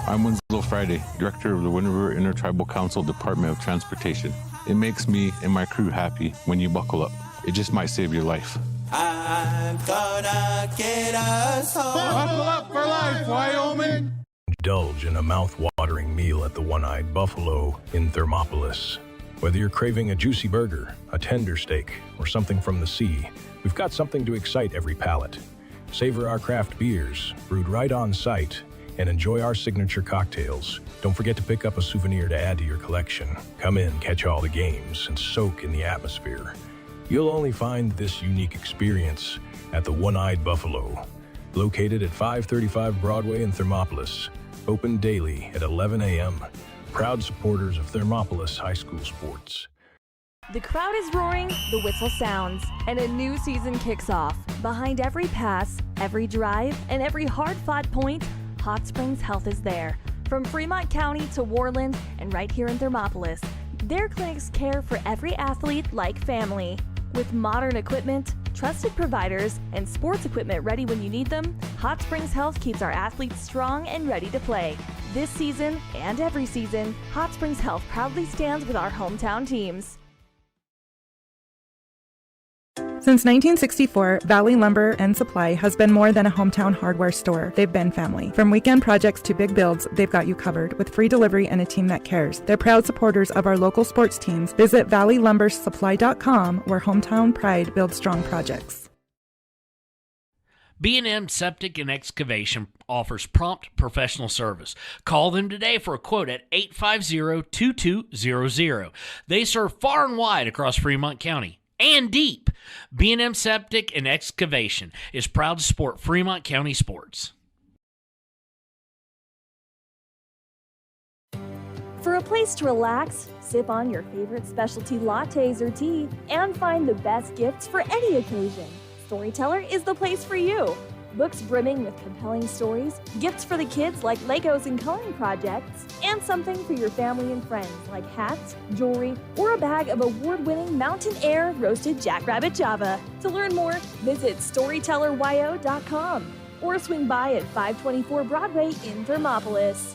I'm Winslow Friday, Director of the Wind River Intertribal Council Department of Transportation. It makes me and my crew happy when you buckle up. It just might save your life. I'm gonna get us home. Buckle up for life, Wyoming! Indulge in a mouth-watering meal at the One-Eyed Buffalo in Thermopolis. Whether you're craving a juicy burger, a tender steak, or something from the sea, we've got something to excite every palate. Savor our craft beers, brewed right on site, and enjoy our signature cocktails. Don't forget to pick up a souvenir to add to your collection. Come in, catch all the games, and soak in the atmosphere. You'll only find this unique experience at the One-Eyed Buffalo, located at 535 Broadway in Thermopolis, open daily at 11 a.m. Proud supporters of Thermopolis High School sports. The crowd is roaring, the whistle sounds, and a new season kicks off. Behind every pass, every drive, and every hard-fought point, Hot Springs Health is there. From Fremont County to Worland and right here in Thermopolis, their clinics care for every athlete like family. With modern equipment, trusted providers, and sports equipment ready when you need them, Hot Springs Health keeps our athletes strong and ready to play. This season and every season, Hot Springs Health proudly stands with our hometown teams. Since 1964, Valley Lumber and Supply has been more than a hometown hardware store. They've been family. From weekend projects to big builds, they've got you covered with free delivery and a team that cares. They're proud supporters of our local sports teams. Visit valleylumbersupply.com, where hometown pride builds strong projects. B&M Septic and Excavation offers prompt professional service. Call them today for a quote at 850-2200. They serve far and wide across Fremont County and deep. B&M Septic and Excavation is proud to support Fremont County sports. For a place to relax, sip on your favorite specialty lattes or tea, and find the best gifts for any occasion, Storyteller is the place for you. Books brimming with compelling stories, gifts for the kids like Legos and coloring projects, and something for your family and friends like hats, jewelry, or a bag of award-winning Mountain Air roasted jackrabbit java. To learn more, visit storytelleryo.com or swing by at 524 Broadway in Thermopolis.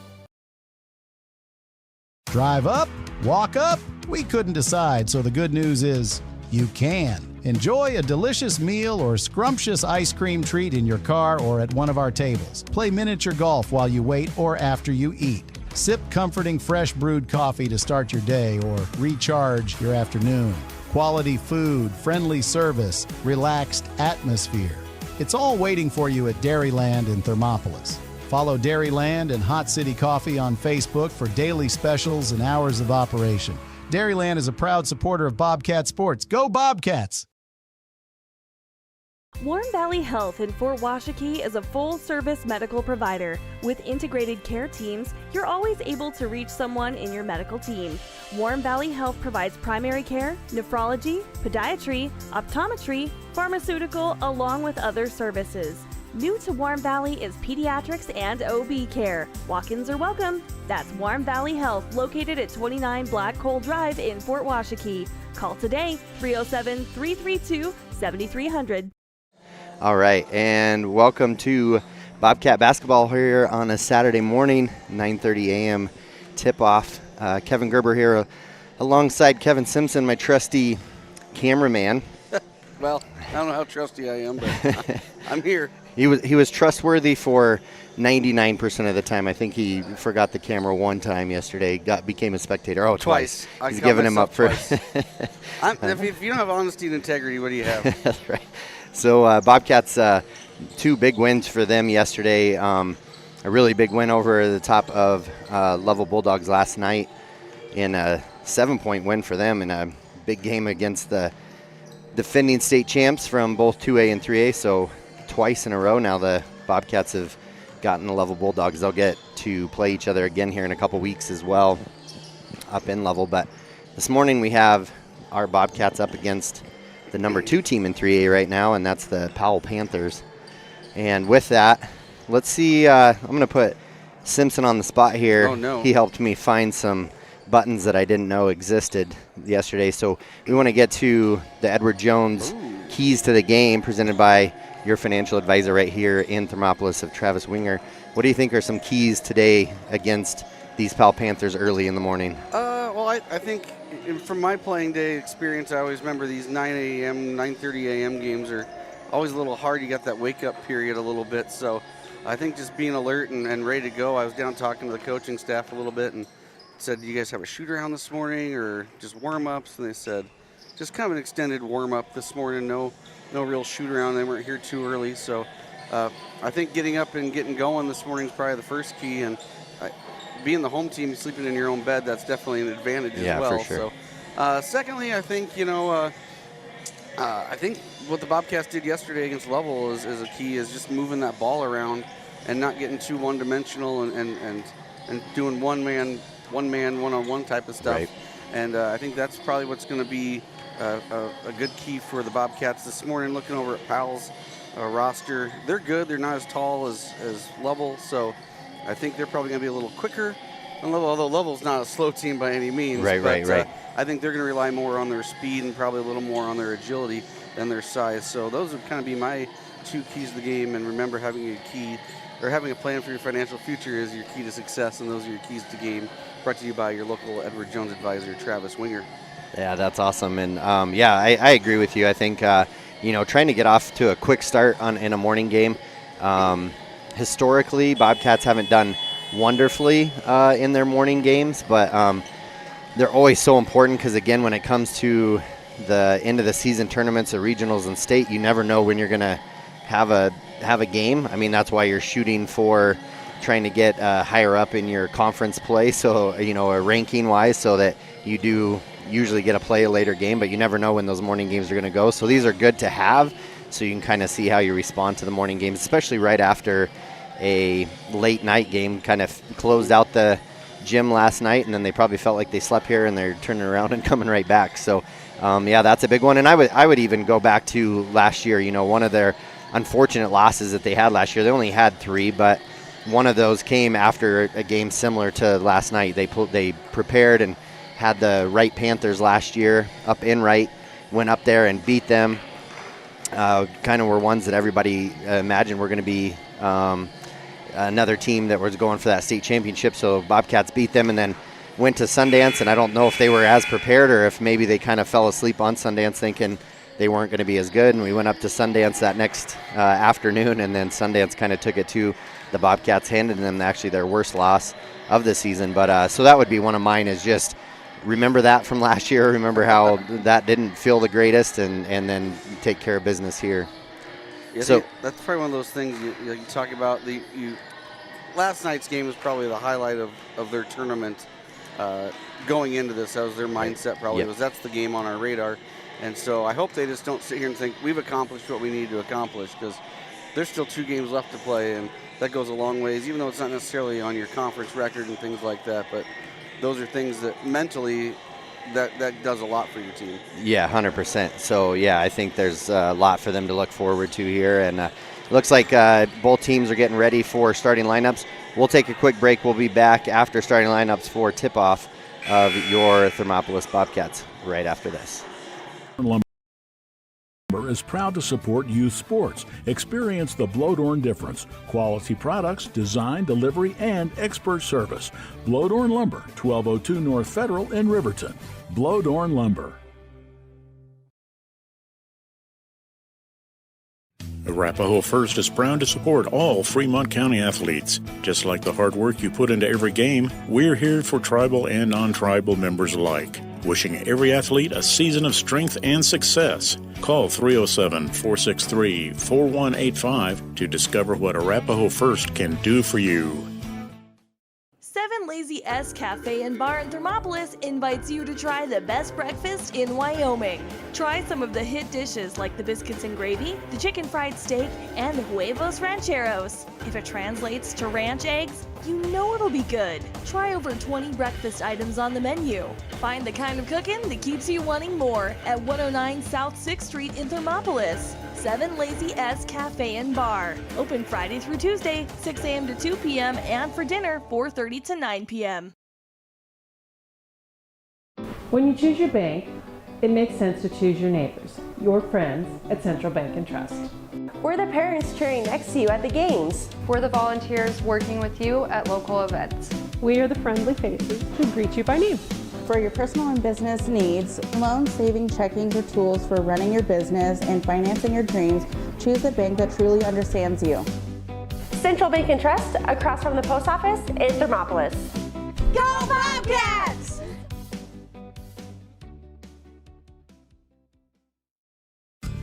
Drive up, walk up, we couldn't decide, so the good news is you can. Enjoy a delicious meal or scrumptious ice cream treat in your car or at one of our tables. Play miniature golf while you wait or after you eat. Sip comforting fresh brewed coffee to start your day or recharge your afternoon. Quality food, friendly service, relaxed atmosphere. It's all waiting for you at Dairyland in Thermopolis. Follow Dairyland and Hot City Coffee on Facebook for daily specials and hours of operation. Dairyland is a proud supporter of Bobcat sports. Go Bobcats! Warm Valley Health in Fort Washakie is a full-service medical provider. With integrated care teams, you're always able to reach someone in your medical team. Warm Valley Health provides primary care, nephrology, podiatry, optometry, pharmaceutical, along with other services. New to Warm Valley is pediatrics and OB care. Walk-ins are welcome. That's Warm Valley Health, located at 29 Black Coal Drive in Fort Washakie. Call today, 307-332-7300. All right, and welcome to Bobcat basketball here on a Saturday morning, 9:30 a.m. tip-off. Kevin Gerber here alongside Kevin Simpson, my trusty cameraman. Well, I don't know how trusty I am, but I'm here. He was trustworthy for 99% of the time. I think he forgot the camera one time yesterday. Became a spectator. Oh, twice. He's giving him up for. If you don't have honesty and integrity, what do you have? That's right. So Bobcats, two big wins for them yesterday. A really big win over the top of Level Bulldogs last night, in a 7-point win for them in a big game against the defending state champs from both 2A and 3A. So twice in a row now the Bobcats have gotten the Level Bulldogs. They'll get to play each other again here in a couple weeks as well up in Level. But this morning we have our Bobcats up against the number 2 team in 3A right now, and that's the Powell Panthers. And with that, let's see, I'm going to put Simpson on the spot here. Oh, no. He helped me find some buttons that I didn't know existed yesterday. So we want to get to the Edward Jones keys to the game, presented by your financial advisor right here in Thermopolis of Travis Winger. What do you think are some keys today against these Powell Panthers early in the morning? Well, I think from my playing day experience, I always remember these 9 a.m., 9:30 a.m. games are always a little hard. You got that wake-up period a little bit. So I think just being alert and ready to go. I was down talking to the coaching staff a little bit and said, do you guys have a shoot-around this morning or just warm-ups? And they said, just kind of an extended warm-up this morning. No real shoot-around. They weren't here too early. So I think getting up and getting going this morning is probably the first key. And being the home team, sleeping in your own bed, that's definitely an advantage as well. For sure. So, secondly, I think, I think what the Bobcats did yesterday against Level is a key, is just moving that ball around and not getting too one-dimensional and doing one-on-one type of stuff. Right. And I think that's probably what's going to be a good key for the Bobcats this morning. Looking over at Powell's roster, they're good. They're not as tall as Level, so I think they're probably going to be a little quicker than Level, although Level's not a slow team by any means. Right. I think they're going to rely more on their speed and probably a little more on their agility than their size. So those would kind of be my two keys to the game. And remember, having a plan for your financial future is your key to success, and those are your keys to game. Brought to you by your local Edward Jones advisor, Travis Winger. Yeah, that's awesome. And I agree with you. I think trying to get off to a quick start in a morning game. Historically, Bobcats haven't done wonderfully in their morning games, but they're always so important because, again, when it comes to the end of the season tournaments or regionals and state, you never know when you're going to have a game. I mean, that's why you're shooting for trying to get higher up in your conference play, so ranking wise, so that you do usually get to play a later game, but you never know when those morning games are going to go. So these are good to have, so you can kind of see how you respond to the morning games, especially right after a late night game. Kind of closed out the gym last night, and then they probably felt like they slept here, and they're turning around and coming right back. So that's a big one. And I would even go back to last year. One of their unfortunate losses that they had last year, they only had 3, but one of those came after a game similar to last night. They prepared and had the Wright Panthers last year up in Wright, went up there and beat them. Kind of were ones that everybody imagined were going to be another team that was going for that state championship. So Bobcats beat them and then went to Sundance, and I don't know if they were as prepared or if maybe they kind of fell asleep on Sundance thinking they weren't going to be as good. And we went up to Sundance that next afternoon, and then Sundance kind of took it to the Bobcats, handed them actually their worst loss of the season. But so that would be one of mine, is just remember that from last year. Remember how that didn't feel the greatest, and then take care of business here. Yeah, so that's probably one of those things you talk about. Last night's game was probably the highlight of their tournament. Going into this, that was their mindset probably. Yep. Was that's the game on our radar. And so I hope they just don't sit here and think we've accomplished what we need to accomplish, because there's still 2 games left to play, and that goes a long ways, even though it's not necessarily on your conference record and things like that. But those are things that mentally that does a lot for your team. Yeah, 100%. So, I think there's a lot for them to look forward to here. And looks like both teams are getting ready for starting lineups. We'll take a quick break. We'll be back after starting lineups for tip-off of your Thermopolis Bobcats right after this. Lumber is proud to support youth sports. Experience the Blodorn difference. Quality products, design, delivery, and expert service. Blodorn Lumber, 1202 North Federal in Riverton. Blodorn Lumber. Arapahoe First is proud to support all Fremont County athletes. Just like the hard work you put into every game, we're here for tribal and non-tribal members alike. Wishing every athlete a season of strength and success. Call 307-463-4185 to discover what Arapahoe First can do for you. 7 Lazy S Cafe and Bar in Thermopolis invites you to try the best breakfast in Wyoming. Try some of the hit dishes like the biscuits and gravy, the chicken fried steak, and the huevos rancheros. If it translates to ranch eggs, you know it'll be good. Try over 20 breakfast items on the menu. Find the kind of cooking that keeps you wanting more at 109 South 6th Street in Thermopolis. 7 Lazy S Cafe and Bar. Open Friday through Tuesday, 6 a.m. to 2 p.m. and for dinner, 4:30 to 9 p.m. When you choose your bank, it makes sense to choose your neighbors. your friends at Central Bank and Trust. We're the parents cheering next to you at the games. We're the volunteers working with you at local events. We are the friendly faces who greet you by name. For your personal and business needs, loan, saving, checking, or tools for running your business and financing your dreams, choose a bank that truly understands you. Central Bank and Trust, across from the post office in Thermopolis. Go Bobcats!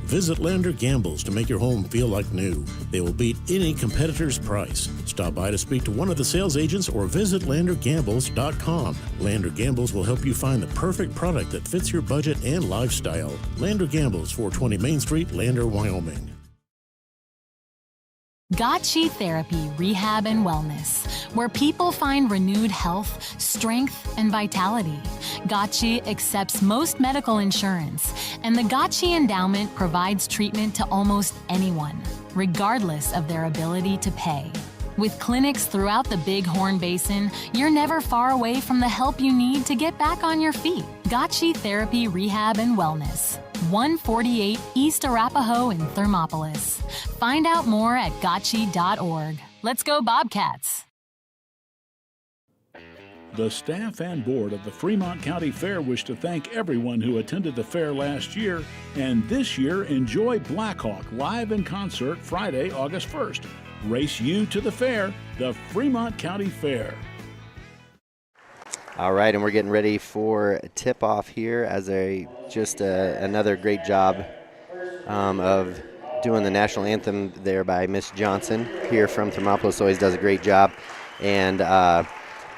Visit Lander Gambles to make your home feel like new. They will beat any competitor's price. Stop by to speak to one of the sales agents or visit LanderGambles.com. Lander Gambles will help you find the perfect product that fits your budget and lifestyle. Lander Gambles, 420 Main Street, Lander, Wyoming. Gotchi Therapy, Rehab and Wellness, where people find renewed health, strength, and vitality. Gotchi accepts most medical insurance, and the Gotchi Endowment provides treatment to almost anyone, regardless of their ability to pay. With clinics throughout the Big Horn Basin, you're never far away from the help you need to get back on your feet. Gotchi Therapy, Rehab and Wellness, 148 East Arapahoe in Thermopolis. Find out more at gotchi.org. Let's go Bobcats! The staff and board of the Fremont County Fair wish to thank everyone who attended the fair last year, and this year enjoy Blackhawk live in concert Friday, August 1st. Race you to the fair, the Fremont County Fair. All right, and we're getting ready for tip-off here as another great job of doing the national anthem there by Miss Johnson here from Thermopolis. Always does a great job. And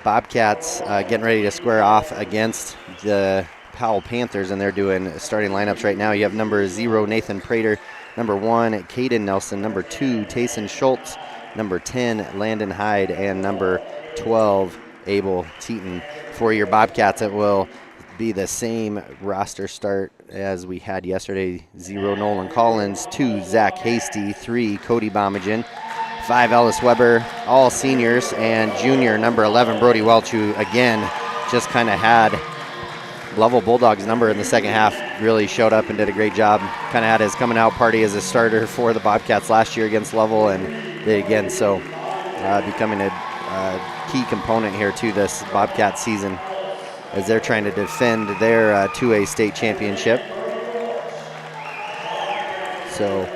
Bobcats getting ready to square off against the Powell Panthers, and they're doing starting lineups right now. You have number 0, Nathan Prater, number 1, Caden Nelson, number 2, Tayson Schultz, number 10, Landon Hyde, and number 12, Abel Teton. For your Bobcats, it will be the same roster start as we had yesterday. 0, Nolan Collins, 2, Zach Hasty, 3, Cody Bomagen, 5, Ellis Weber, all seniors, and junior number 11, Brody Welch, who again just kind of had Level Bulldogs number in the second half, really showed up and did a great job. Kind of had his coming out party as a starter for the Bobcats last year against Level, and did again, so becoming a key component here to this Bobcat season as they're trying to defend their 2A state championship. So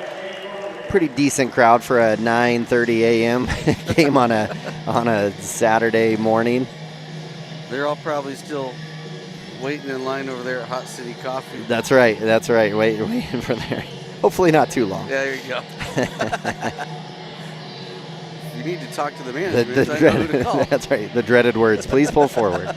pretty decent crowd for a 9:30 a.m. game on a Saturday morning. They're all probably still waiting in line over there at Hot City Coffee. That's right. Waiting for there. Hopefully not too long. Yeah, there you go. You need to talk to the manager. I know who to call. That's right. The dreaded words. Please pull forward.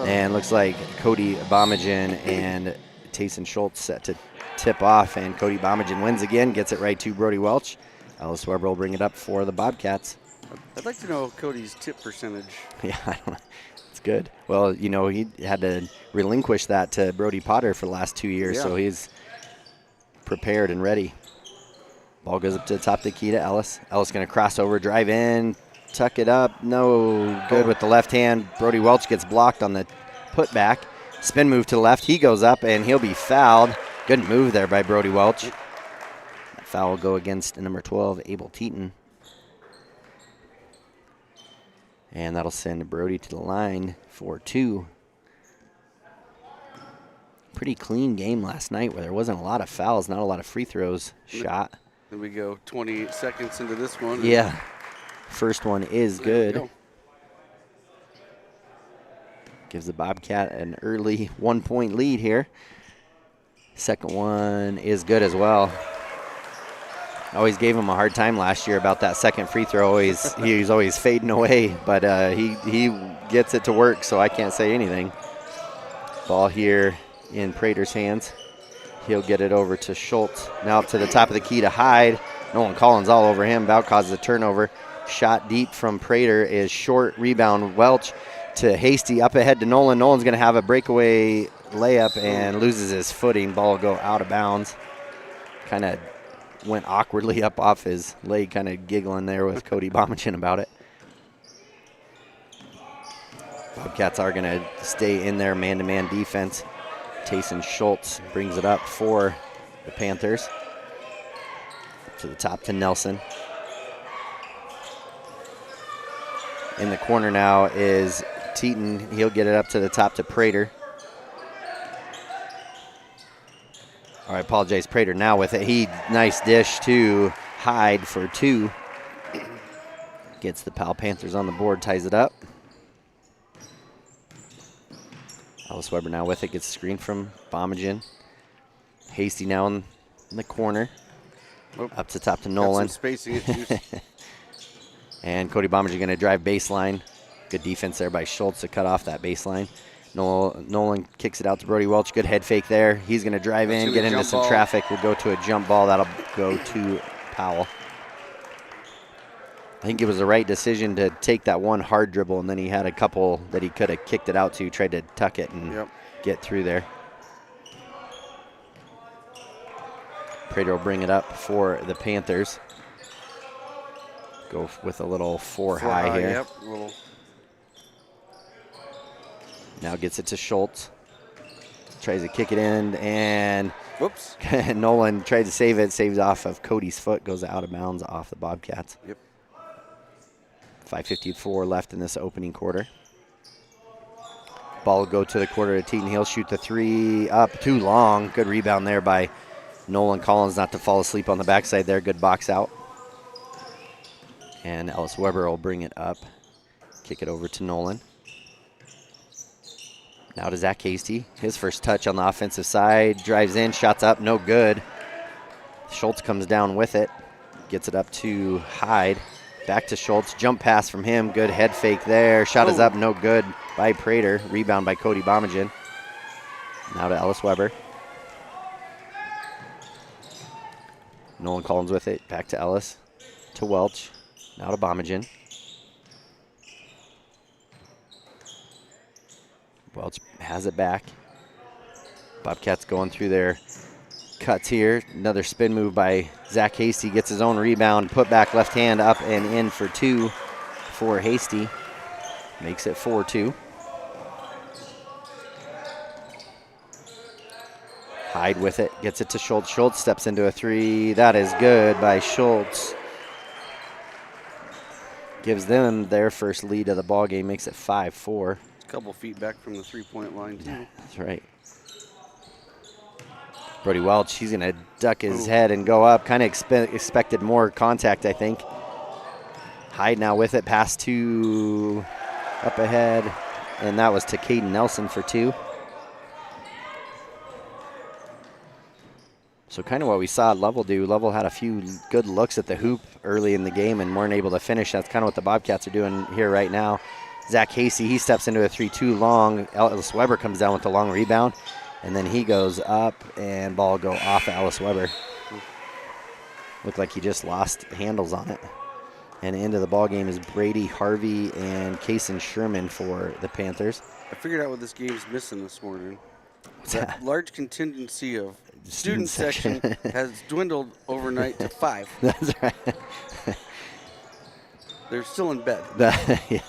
And looks like Cody Bomagen and Tayson Schultz set to tip off, and Cody Bomagen wins again, gets it right to Brody Welch. Ellis Weber will bring it up for the Bobcats. I'd like to know Cody's tip percentage. Yeah, I don't know. It's good. Well, he had to relinquish that to Brody Potter for the last 2 years, so he's prepared and ready. Ball goes up to the top of the key to Ellis. Ellis going to cross over, drive in, tuck it up. No good with the left hand. Brody Welch gets blocked on the putback. Spin move to the left. He goes up, and he'll be fouled. Good move there by Brody Welch. That foul will go against number 12, Abel Teton. And that'll send Brody to the line for 2. Pretty clean game last night where there wasn't a lot of fouls, not a lot of free throws shot. Then we go 28 seconds into this one. Yeah. First one is good. Gives the Bobcat an early 1-point lead here. Second one is good as well. I always gave him a hard time last year about that second free throw. He was always fading away, but he gets it to work, so I can't say anything. Ball here in Prater's hands. He'll get it over to Schultz. Now up to the top of the key to Hyde. Nolan Collins all over him, about causes a turnover. Shot deep from Prater is short. Rebound Welch to Hasty, up ahead to Nolan. Nolan's going to have a breakaway layup and loses his footing. Ball will go out of bounds. Kind of went awkwardly up off his leg, kind of giggling there with Cody Bomagen about it. Bobcats are going to stay in their man-to-man defense. Tayson Schultz brings it up for the Panthers. Up to the top to Nelson. In the corner now is Teton. He'll get it up to the top to Prater. All right, apologize, Prater now with it. Nice dish to Hyde for 2. Gets the Powell Panthers on the board, ties it up. Ellis Weber now with it, gets a screen from Bomagen. Hasty now in the corner. Up to top to Nolan. Got some spacing issues. And Cody Bomagen going to drive baseline. Good defense there by Schultz to cut off that baseline. Nolan kicks it out to Brody Welch. Good head fake there. He's going to drive in, get into some traffic. We'll go to a jump ball. That'll go to Powell. I think it was the right decision to take that one hard dribble, and then he had a couple that he could have kicked it out to, tried to tuck it and get through there. Prater will bring it up for the Panthers. Go with a little 4 high here. Yep, Now gets it to Schultz. Tries to kick it in, and whoops. Nolan tried to save it. Saves off of Cody's foot. Goes out of bounds off the Bobcats. Yep. 5:54 left in this opening quarter. Ball will go to the quarter to Teton. He'll shoot the 3 up. Too long. Good rebound there by Nolan Collins not to fall asleep on the backside there. Good box out. And Ellis Weber will bring it up. Kick it over to Nolan. Now to Zach Hasty. His first touch on the offensive side. Drives in, shots up, no good. Schultz comes down with it. Gets it up to Hyde. Back to Schultz. Jump pass from him. Good head fake there. Shot is up, no good by Prater. Rebound by Cody Bomagen. Now to Ellis Weber. Nolan Collins with it. Back to Ellis. To Welch. Now to Bomagen. Welch has it back. Bobcats going through their cuts here. Another spin move by Zach Hasty. Gets his own rebound. Put back left hand up and in for 2 for Hasty. Makes it 4-2. Hyde with it. Gets it to Schultz. Schultz steps into a 3. That is good by Schultz. Gives them their first lead of the ball game. Makes it 5-4. A couple feet back from the 3-point line, too. That's right. Brody Welch, he's going to duck his head and go up. Kind of expected more contact, I think. Hyde now with it. Pass to up ahead. And that was to Caden Nelson for 2. So kind of what we saw Lovell do. Lovell had a few good looks at the hoop early in the game and weren't able to finish. That's kind of what the Bobcats are doing here right now. Zach Hasty, he steps into a 3 too long. Ellis Weber comes down with the long rebound. And then he goes up and ball go off of Ellis Weber. Looked like he just lost handles on it. And into the ball game is Brady Harvey and Kason Sherman for the Panthers. I figured out what this game's missing this morning. That large contingency of student section has dwindled overnight to 5. That's right. They're still in bed. Yeah.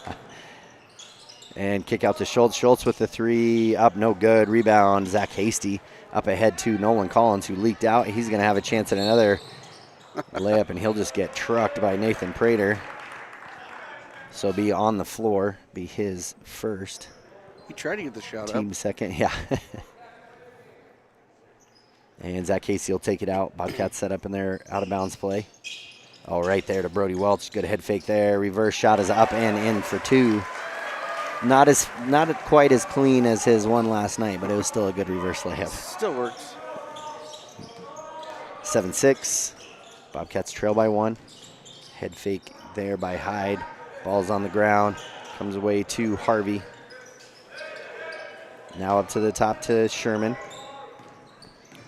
And kick out to Schultz. Schultz with the 3 up, no good. Rebound, Zach Hasty up ahead to Nolan Collins, who leaked out. He's going to have a chance at another layup, and he'll just get trucked by Nathan Prater. So be on the floor, be his first. He tried to get the shot Team up. second, yeah. And Zach Hasty will take it out. Bobcats set up in their out-of-bounds play. Oh, right there to Brody Welch. Good head fake there. Reverse shot is up and in for 2. Not quite as clean as his one last night, but it was still a good reverse layup. Still works. 7-6. Bobcats trail by 1. Head fake there by Hyde. Ball's on the ground. Comes away to Harvey. Now up to the top to Sherman.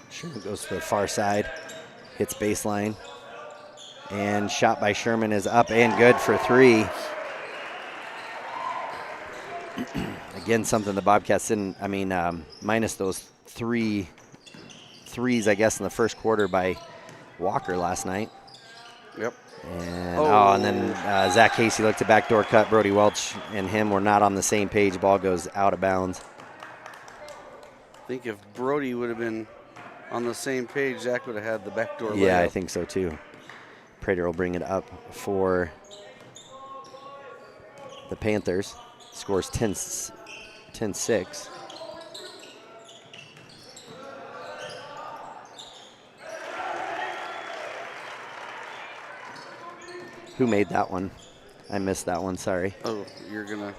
Sherman goes to the far side. Hits baseline. And shot by Sherman is up and good for 3. Again, something the Bobcats didn't, minus those 3 threes, I guess, in the first quarter by Walker last night. Yep. And then Zach Casey looked at backdoor cut. Brody Welch and him were not on the same page. Ball goes out of bounds. I think if Brody would have been on the same page, Zach would have had the backdoor layup. Yeah, I think so too. Prater will bring it up for the Panthers. Scores 10-6. Who made that one? I missed that one, sorry. Oh, you're going to.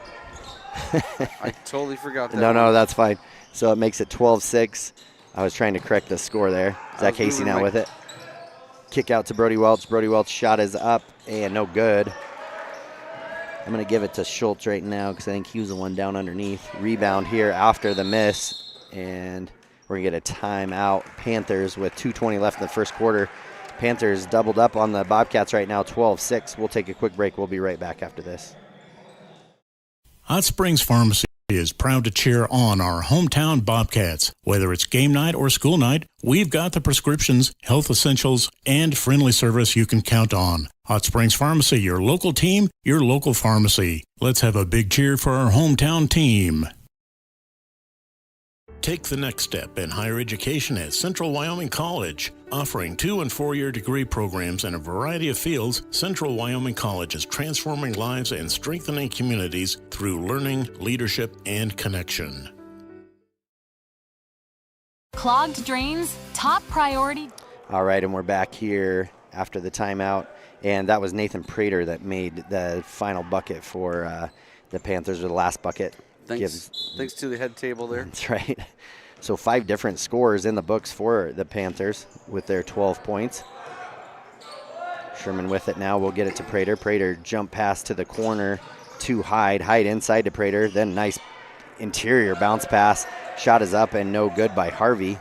I totally forgot that. No, that's fine. So it makes it 12-6. I was trying to correct the score there. Zach Casey now with it. Kick out to Brody Welch. Brody Welch shot is up and no good. I'm going to give it to Schultz right now because I think he was the one down underneath. Rebound here after the miss, and we're going to get a timeout. Panthers with 2:20 left in the first quarter. Panthers doubled up on the Bobcats right now, 12-6. We'll take a quick break. We'll be right back after this. Hot Springs Pharmacy is proud to cheer on our hometown Bobcats. Whether it's game night or school night, we've got the prescriptions, health essentials, and friendly service you can count on. Hot Springs Pharmacy, your local team, your local pharmacy. Let's have a big cheer for our hometown team. Take the next step in higher education at Central Wyoming College. Offering 2- and 4-year degree programs in a variety of fields, Central Wyoming College is transforming lives and strengthening communities through learning, leadership, and connection. Clogged drains, top priority. All right, and we're back here after the timeout. And that was Nathan Prater that made the final bucket for the Panthers, or the last bucket. Thanks to the head table there. That's right. So 5 different scores in the books for the Panthers with their 12 points. Sherman with it now. We'll get it to Prater. Prater jump pass to the corner to Hyde. Hyde inside to Prater. Then nice interior bounce pass. Shot is up and no good by Harvey.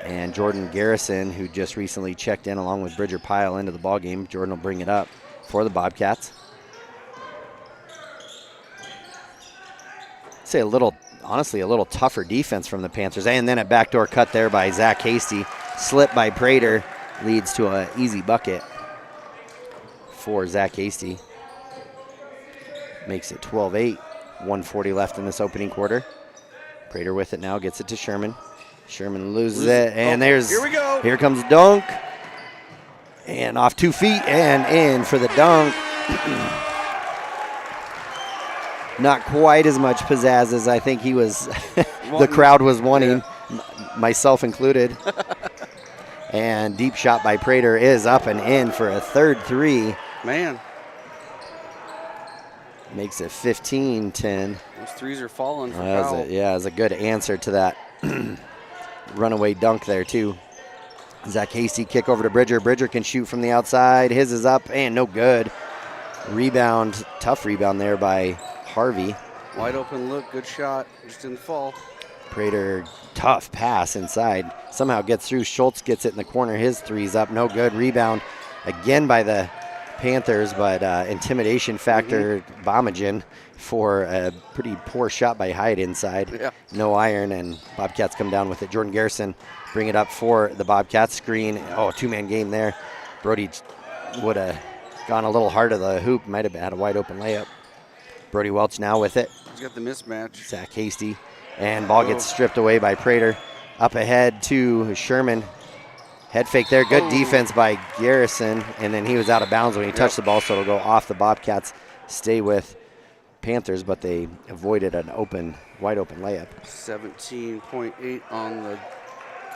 And Jordan Garrison, who just recently checked in along with Bridger Powell into the ballgame. Jordan will bring it up for the Bobcats. Say honestly, a little tougher defense from the Panthers. And then a backdoor cut there by Zach Hasty. Slip by Prater leads to an easy bucket for Zach Hasty. Makes it 12-8. 1:40 left in this opening quarter. Prater with it now, gets it to Sherman. Sherman loses it, and here we go. Here comes dunk. And off 2 feet and in for the dunk. Not quite as much pizzazz as I think he was, the crowd was wanting, myself included. And deep shot by Prater is up and in for a third three. Man. Makes it 15-10. Those threes are falling for Powell. Yeah, it was a good answer to that runaway dunk there, too. Zach Hasty kick over to Bridger. Bridger can shoot from the outside. His is up and no good. Rebound, tough rebound there by Harvey. Wide open look, good shot, just didn't fall. Prater, tough pass inside. Somehow gets through. Schultz gets it in the corner. His three's up, no good. Rebound again by the Panthers, but intimidation factor, Bomagen for a pretty poor shot by Hyde inside. Yeah. No iron, and Bobcats come down with it. Jordan Garrison bring it up for the Bobcats. Screen, two-man game there. Brody would have gone a little hard of the hoop, might have had a wide open layup. Brody Welch now with it. He's got the mismatch. Zach Hasty. And ball gets stripped away by Prater. Up ahead to Sherman. Head fake there. Good defense by Garrison. And then he was out of bounds when he touched the ball, so it'll go off. The Bobcats stay with Panthers, but they avoided an wide open layup. 17.8 on the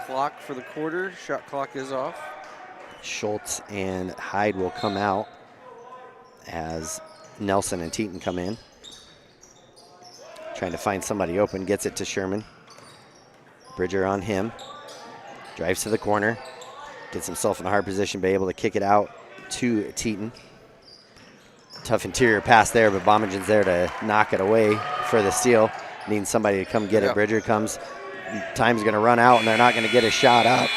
clock for the quarter. Shot clock is off. Schultz and Hyde will come out as Nelson and Teton come in. Trying to find somebody open, gets it to Sherman. Bridger on him. Drives to the corner. Gets himself in a hard position, but able to kick it out to Teton. Tough interior pass there, but Bomagen's there to knock it away for the steal. Needs somebody to come get it. Bridger comes. Time's going to run out, and they're not going to get a shot up.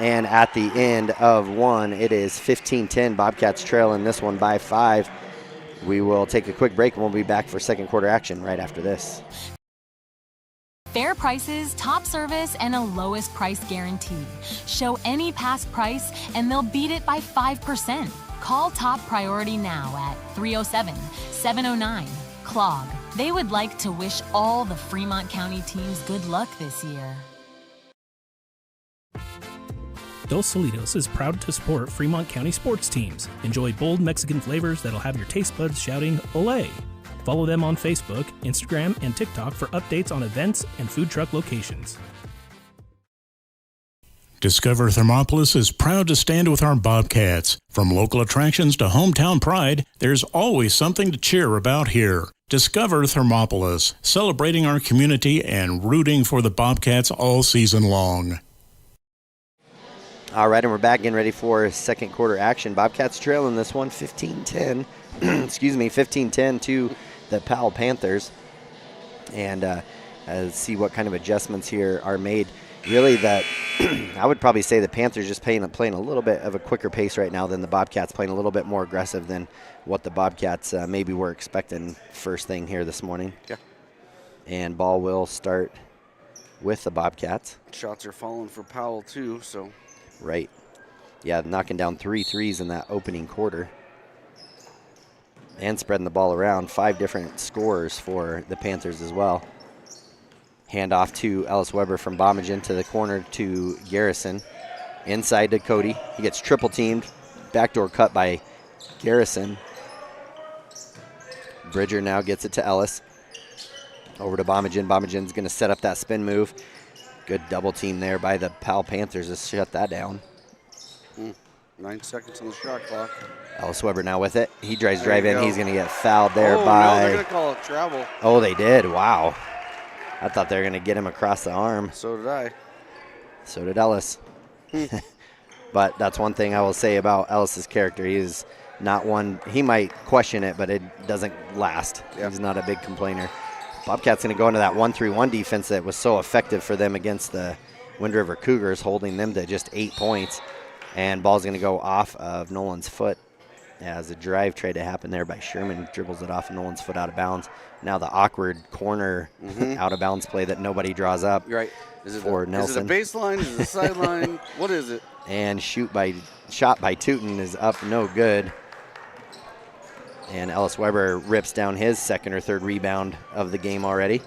And at the end of one, it is 15-10. Bobcats trailing this one by 5. We will take a quick break, and we'll be back for second quarter action right after this. Fair prices, top service, and a lowest price guarantee. Show any past price and they'll beat it by 5%. Call Top Priority now at 307-709-CLOG. They would like to wish all the Fremont County teams good luck this year. Dos Solitos is proud to support Fremont County sports teams. Enjoy bold Mexican flavors that'll have your taste buds shouting, "Olé!" Follow them on Facebook, Instagram, and TikTok for updates on events and food truck locations. Discover Thermopolis is proud to stand with our Bobcats. From local attractions to hometown pride, there's always something to cheer about here. Discover Thermopolis, celebrating our community and rooting for the Bobcats all season long. All right, and we're back getting ready for second quarter action. Bobcats trailing this one 15-10, 15-10 to the Powell Panthers. And see what kind of adjustments here are made. Really, that I would probably say the Panthers just playing a little bit of a quicker pace right now than the Bobcats, playing a little bit more aggressive than what the Bobcats maybe were expecting first thing here this morning. Yeah. And ball will start with the Bobcats. Shots are falling for Powell, too, so. Right. Yeah, knocking down 3 threes in that opening quarter. And spreading the ball around. 5 different scorers for the Panthers as well. Handoff to Ellis Weber from Bomagen to the corner to Garrison. Inside to Cody. He gets triple teamed. Backdoor cut by Garrison. Bridger now gets it to Ellis. Over to Bomagen. Bomagen's going to set up that spin move. Good double team there by the Powell Panthers to shut that down. 9 seconds on the shot clock. Ellis Weber now with it. He tries drive in. He's going to get fouled there No, by. they're going to call it travel. Oh, they did. Wow. I thought they were going to get him across the arm. So did I. So did Ellis. But that's one thing I will say about Ellis's character. He is not one. He might question it, but it doesn't last. Yep. He's not a big complainer. Bobcats going to go into that 1-3-1 defense that was so effective for them against the Wind River Cougars, holding them to just 8 points. And ball's going to go off of Nolan's foot as a drive tried to happen there by Sherman. Dribbles it off of Nolan's foot out of bounds. Now the awkward corner out of bounds play that nobody draws up. Right. Is it for Nelson. Is it a baseline? Is it a sideline? What is it? And shot by Tootin is up, no good. And Ellis Weber rips down his second or third rebound of the game already.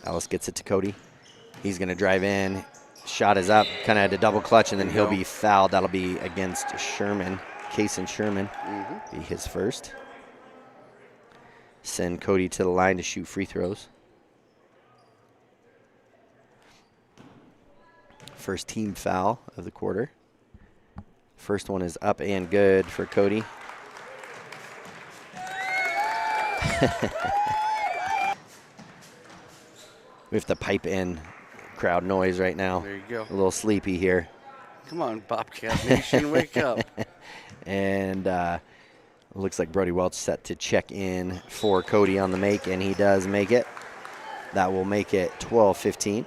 Ellis gets it to Cody. He's going to drive in. Shot is up, kind of had a double clutch, and then he'll be fouled. That'll be against Sherman. Kason Sherman be his first. Send Cody to the line to shoot free throws. First team foul of the quarter. First one is up and good for Cody. We have to pipe in crowd noise right now. There you go. A little sleepy here. Come on, Bobcat Nation, wake up. And looks like Brody Welch set to check in for Cody on the make, and he does make it. That will make it 12-15.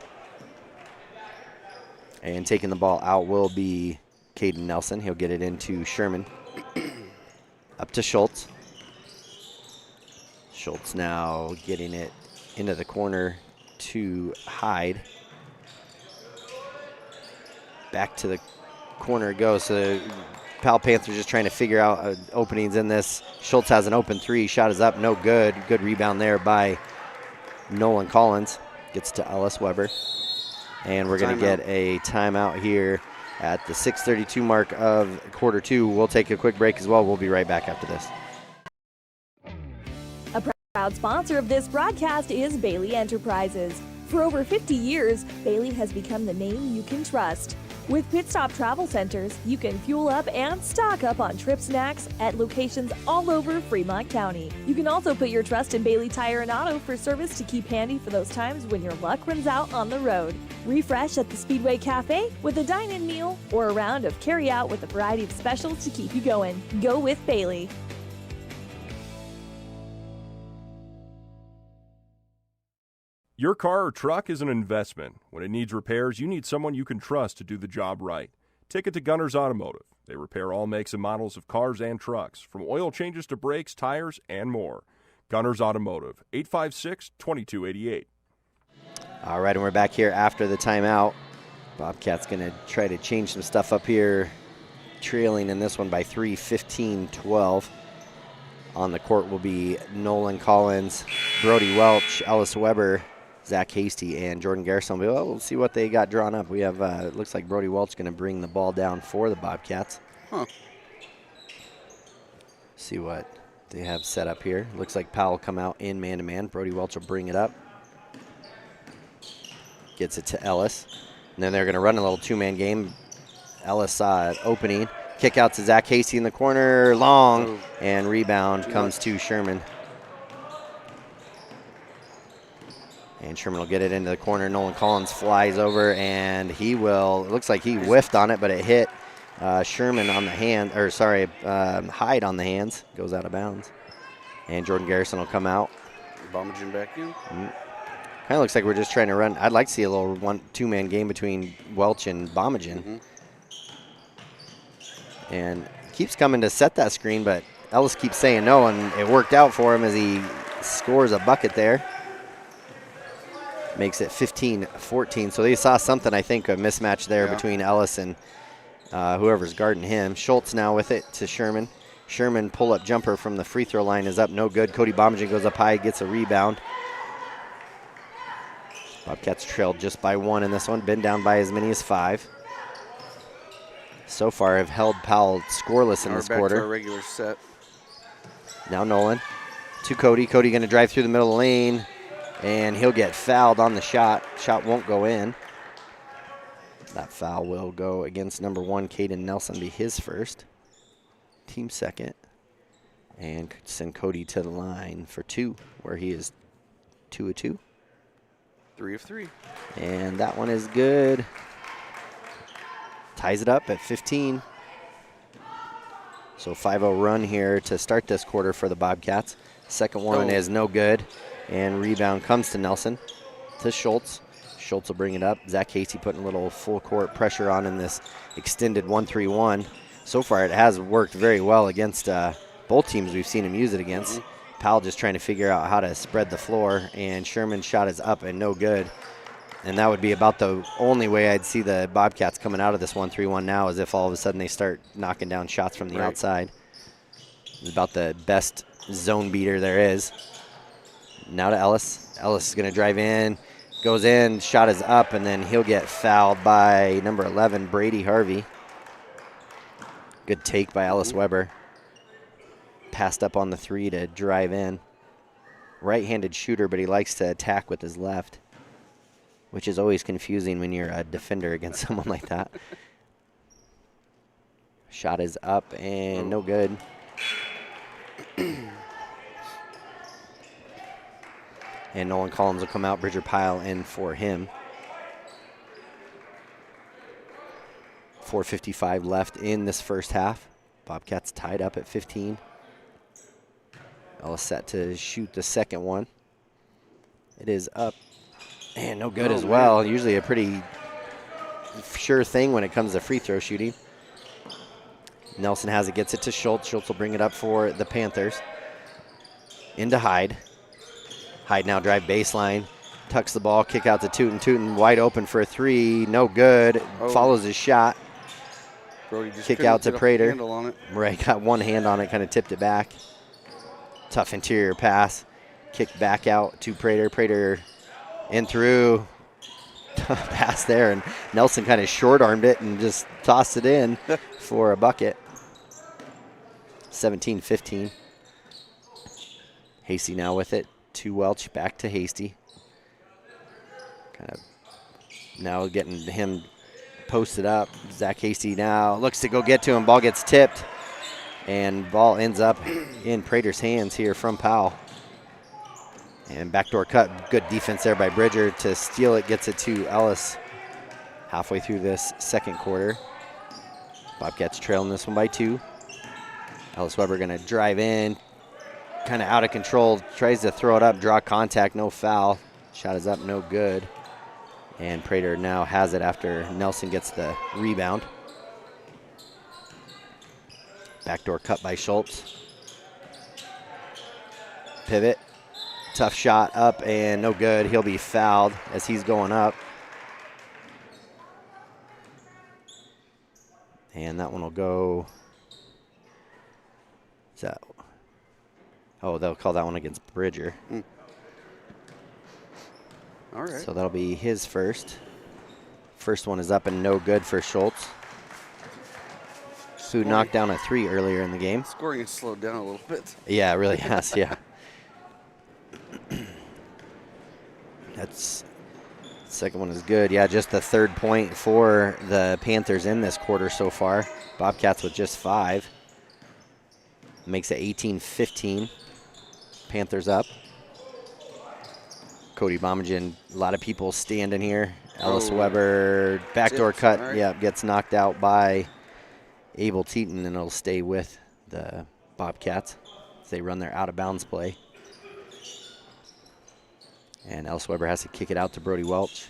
And taking the ball out will be Caden Nelson. He'll get it into Sherman. Up to Schultz. Schultz now getting it into the corner to Hyde. Back to the corner it goes. So Powell Panthers just trying to figure out openings in this. Schultz has an open three. Shot is up, no good. Good rebound there by Nolan Collins. Gets to Ellis Weber. And we're going to get a timeout here at the 6:32 mark of quarter two. We'll take a quick break as well. We'll be right back after this. A proud sponsor of this broadcast is Bailey Enterprises. For over 50 years, Bailey has become the name you can trust. With Pit Stop Travel Centers, you can fuel up and stock up on trip snacks at locations all over Fremont County. You can also put your trust in Bailey Tire and Auto for service to keep handy for those times when your luck runs out on the road. Refresh at the Speedway Cafe with a dine-in meal or a round of carry-out with a variety of specials to keep you going. Go with Bailey. Your car or truck is an investment. When it needs repairs, you need someone you can trust to do the job right. Take it to Gunners Automotive. They repair all makes and models of cars and trucks, from oil changes to brakes, tires, and more. Gunners Automotive, 856-2288. All right, and we're back here after the timeout. Bobcats going to try to change some stuff up here, trailing in this one by 3, 15-12. On the court will be Nolan Collins, Brody Welch, Ellis Weber, Zach Hasty, and Jordan Garrison. Well, we'll see what they got drawn up. We have, it looks like Brody Welch going to bring the ball down for the Bobcats. Huh. See what they have set up here. Looks like Powell come out in man-to-man. Brody Welch will bring it up. Gets it to Ellis. And then they're going to run a little two-man game. Ellis saw it opening. Kick out to Zach Hasty in the corner. Long. And rebound comes to Sherman. And Sherman will get it into the corner. Nolan Collins flies over, and he will, it looks like he whiffed on it, but it hit Sherman on the hand, or sorry, Hyde on the hands. Goes out of bounds. And Jordan Garrison will come out. Bombaging back in. Kind of looks like we're just trying to run. I'd like to see a little two-man game between Welch and Bombagin. And keeps coming to set that screen, but Ellis keeps saying no, and it worked out for him as he scores a bucket there. Makes it 15-14. So they saw something, I think, a mismatch there between Ellis and whoever's guarding him. Schultz now with it to Sherman. Sherman pull-up jumper from the free throw line is up, no good. Cody Bombagin goes up high, gets a rebound. Bobcats trailed just by 1 in this one, been down by as many as 5. So far have held Powell scoreless in this quarter. Back to our regular set. Now Nolan to Cody. Cody going to drive through the middle of the lane, and he'll get fouled on the shot. Shot won't go in. That foul will go against number 1, Caden Nelson, be his first. Team second. And send Cody to the line for 2, where he is 2 of 2. 3 of 3. And that one is good. Ties it up at 15. So 5-0 run here to start this quarter for the Bobcats. Second one is no good. And rebound comes to Nelson, to Schultz. Schultz will bring it up. Zach Casey putting a little full court pressure on in this extended 1-3-1. So far it has worked very well against both teams we've seen him use it against. Powell just trying to figure out how to spread the floor, and Sherman's shot is up and no good. And that would be about the only way I'd see the Bobcats coming out of this 1-3-1 now, is if all of a sudden they start knocking down shots from the outside. It's about the best zone beater there is. Now to Ellis. Ellis is going to drive in, goes in, shot is up, and then he'll get fouled by number 11, Brady Harvey. Good take by Ellis Weber. Passed up on the 3 to drive in. Right-handed shooter, but he likes to attack with his left, which is always confusing when you're a defender against someone like that. Shot is up and no good. And Nolan Collins will come out. Bridger Pyle in for him. 4:55 left in this first half. Bobcats tied up at 15. Ellis set to shoot the second one. It is up and no good as well. Usually a pretty sure thing when it comes to free throw shooting. Nelson has it, gets it to Schultz. Schultz will bring it up for the Panthers. Into Hyde. Hyde now drive baseline. Tucks the ball, kick out to Tootin. Tootin wide open for a 3. No good. Follows his shot. Kick out to Prater. Right, got one hand on it, kind of tipped it back. Tough interior pass. Kick back out to Prater. Prater in through. Tough pass there, and Nelson kind of short-armed it and just tossed it in for a bucket. 17-15. Hasty now with it. To Welch, back to Hasty. Kind of now getting him posted up. Zach Hasty now looks to go get to him. Ball gets tipped, and ball ends up in Prater's hands here from Powell. And backdoor cut. Good defense there by Bridger to steal it. Gets it to Ellis halfway through this second quarter. Bobcats trailing this one by 2. Ellis Weber going to drive in. Kind of out of control. Tries to throw it up. Draw contact. No foul. Shot is up. No good. And Prater now has it after Nelson gets the rebound. Backdoor cut by Schultz. Pivot. Tough shot up and no good. He'll be fouled as he's going up. And that one will go. Is that? Oh, they'll call that one against Bridger. All right. So that'll be his first. First one is up and no good for Schultz, who knocked down a 3 earlier in the game. Scoring has slowed down a little bit. Yeah, it really has, yeah. That's second one is good. Yeah, just the 3rd point for the Panthers in this quarter so far. Bobcats with just 5. Makes it 18-15. Panthers up. Cody Bomagen, a lot of people standing here. Ellis Weber, backdoor cut, right. Gets knocked out by Abel Teton, and it'll stay with the Bobcats as they run their out-of-bounds play. And Ellis Weber has to kick it out to Brody Welch.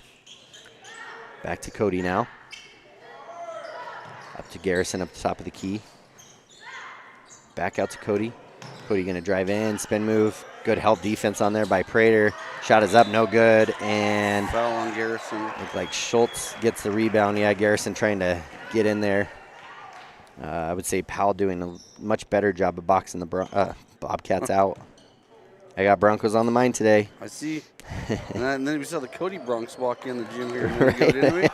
Back to Cody now. Up to Garrison up the top of the key. Back out to Cody. Cody going to drive in, spin move. Good help defense on there by Prater. Shot is up, no good. And foul on Garrison. Looks like Schultz gets the rebound. Yeah, Garrison trying to get in there. I would say Powell doing a much better job of boxing the Bobcats out. I got Broncos on the mind today. I see. And then we saw the Cody Bronx walk in the gym here a minute ago, didn't we?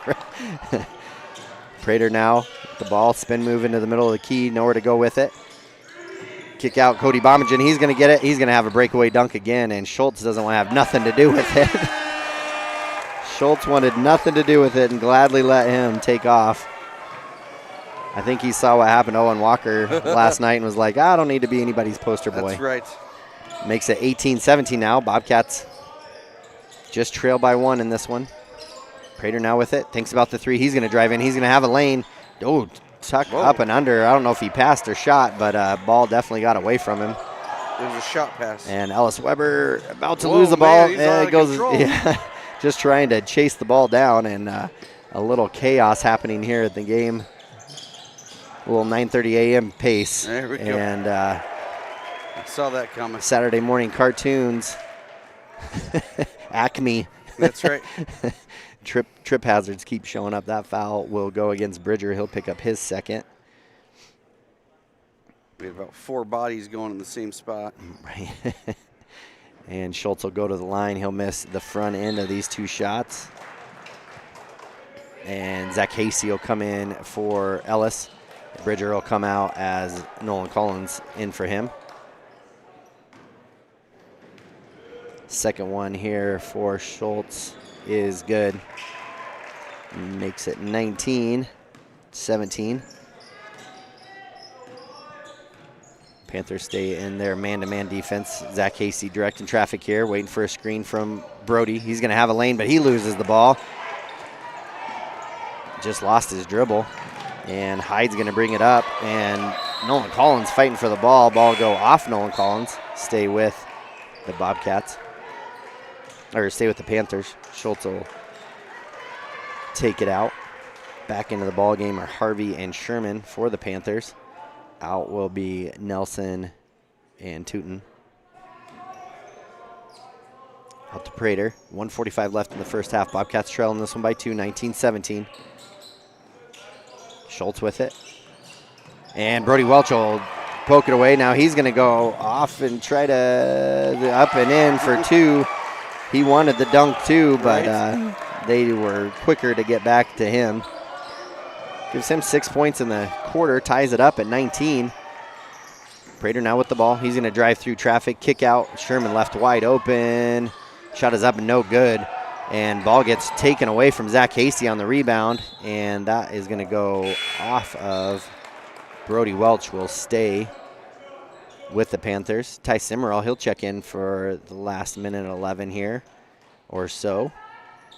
Prater now, the ball, spin move into the middle of the key, nowhere to go with it. Kick out Cody Bomagen. He's going to get it. He's going to have a breakaway dunk again, and Schultz doesn't want to have nothing to do with it. Schultz wanted nothing to do with it and gladly let him take off. I think he saw what happened to Owen Walker last night and was like, I don't need to be anybody's poster boy. That's right. Makes it 18-17 now. Bobcats just trail by 1 in this one. Prater now with it. Thinks about the 3. He's going to drive in. He's going to have a lane. Oh, tuck up and under. I don't know if he passed or shot, but ball definitely got away from him. It was a shot pass. And Ellis Weber about to lose the ball. Man, it goes, just trying to chase the ball down, and a little chaos happening here at the game. A little 9:30 a.m. pace. There we go. And I saw that coming. Saturday morning cartoons. Acme. That's right. Trip hazards keep showing up. That foul will go against Bridger. He'll pick up his second. We have about 4 bodies going in the same spot. Right. And Schultz will go to the line. He'll miss the front end of these 2 shots. And Zach Hasty will come in for Ellis. Bridger will come out as Nolan Collins in for him. Second one here for Schultz is good. Makes it 19-17. Panthers stay in their man-to-man defense. Zach Hasty directing traffic here, waiting for a screen from Brody. He's going to have a lane, but he loses the ball. Just lost his dribble. And Hyde's going to bring it up, and Nolan Collins fighting for the ball. Ball go off Nolan Collins. Stay with the Bobcats. Or stay with the Panthers. Schultz will take it out. Back into the ball game are Harvey and Sherman for the Panthers. Out will be Nelson and Tootin. Out to Prater. 1:45 left in the first half. Bobcats trailing this one by 2, 19-17. Schultz with it. And Brody Welch will poke it away. Now he's going to go off and try to up and in for 2. He wanted the dunk too, but they were quicker to get back to him. Gives him 6 points in the quarter, ties it up at 19. Prater now with the ball. He's going to drive through traffic, kick out. Sherman left wide open. Shot is up and no good. And ball gets taken away from Zach Hasty on the rebound, and that is going to go off of Brody Welch. Will stay with the Panthers. Ty Simmerall, he'll check in for the last minute 11 here or so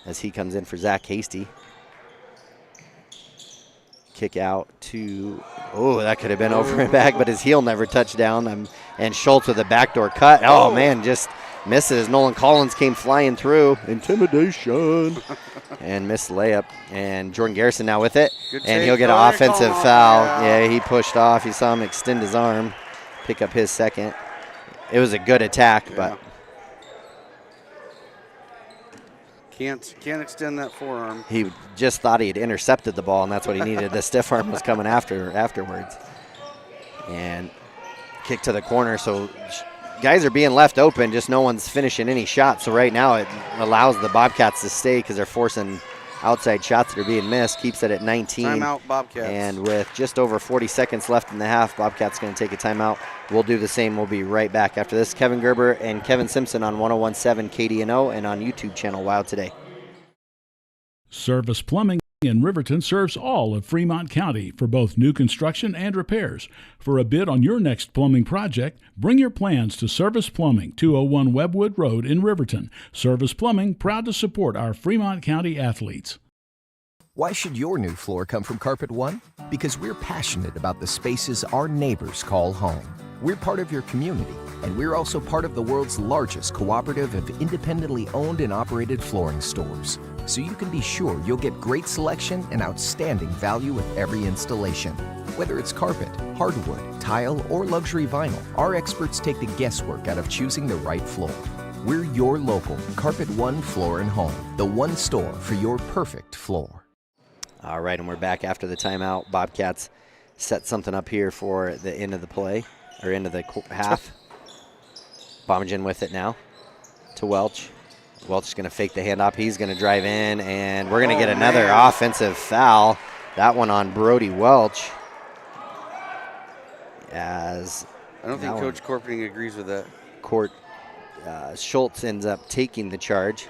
as he comes in for Zach Hasty. Kick out to, that could have been over and back, but his heel never touched down. And Schultz with a backdoor cut. Oh, man, just misses. Nolan Collins came flying through. Intimidation. And missed layup. And Jordan Garrison now with it. And he'll get an offensive foul. Yeah, he pushed off. You saw him extend his arm, pick up his second. It was a good attack, but Can't extend that forearm. He just thought he had intercepted the ball, and that's what he needed. The stiff arm was coming afterwards. And kick to the corner, so guys are being left open, just no one's finishing any shots. So right now it allows the Bobcats to stay because they're forcing outside shots that are being missed, keeps it at 19. Timeout, Bobcats. And with just over 40 seconds left in the half, Bobcats going to take a timeout. We'll do the same. We'll be right back after this. Kevin Gerber and Kevin Simpson on 101.7 KDNO and on YouTube channel Wow Today. Service Plumbing in Riverton serves all of Fremont County for both new construction and repairs. For a bid on your next plumbing project, bring your plans to Service Plumbing, 201 Webwood Road in Riverton. Service Plumbing, proud to support our Fremont County athletes. Why should your new floor come from Carpet One? Because we're passionate about the spaces our neighbors call home. We're part of your community, and we're also part of the world's largest cooperative of independently owned and operated flooring stores. So you can be sure you'll get great selection and outstanding value with every installation. Whether it's carpet, hardwood, tile, or luxury vinyl, our experts take the guesswork out of choosing the right floor. We're your local Carpet One Floor and Home, the one store for your perfect floor. All right, and we're back after the timeout. Bobcats set something up here for the end of the play, or end of the half. Bombingen with it now to Welch. Welch is going to fake the handoff. He's going to drive in, and we're going to get another offensive foul. That one on Brody Welch. As I don't think Coach Corpening agrees with that. Schultz ends up taking the charge,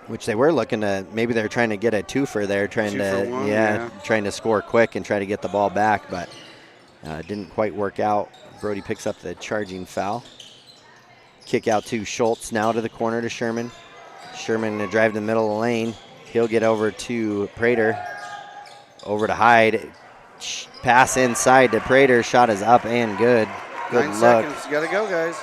which they were looking to. Maybe they're trying to get a twofer there, trying to score quick and try to get the ball back, but didn't quite work out. Brody picks up the charging foul. Kick out to Schultz, now to the corner to Sherman. Sherman to drive the middle of the lane. He'll get over to Prater. Over to Hyde. Pass inside to Prater. Shot is up and good. Good 9 look. seconds. Got to go, guys.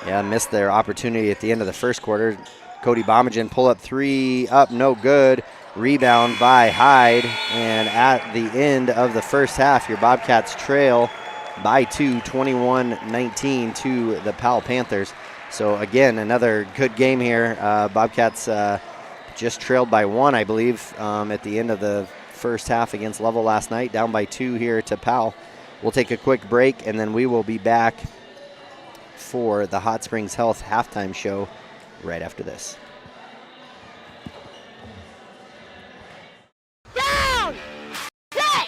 Yeah, missed their opportunity at the end of the first quarter. Cody Bombingen pull up three, up, no good. Rebound by Hyde. And at the end of the first half, your Bobcats trail by 2, 21-19 to the Powell Panthers. So again, another good game here. Bobcats just trailed by 1, I believe, at the end of the first half against Lovell last night. Down by 2 here to Powell. We'll take a quick break, and then we will be back for the Hot Springs Health halftime show right after this. Down! Set!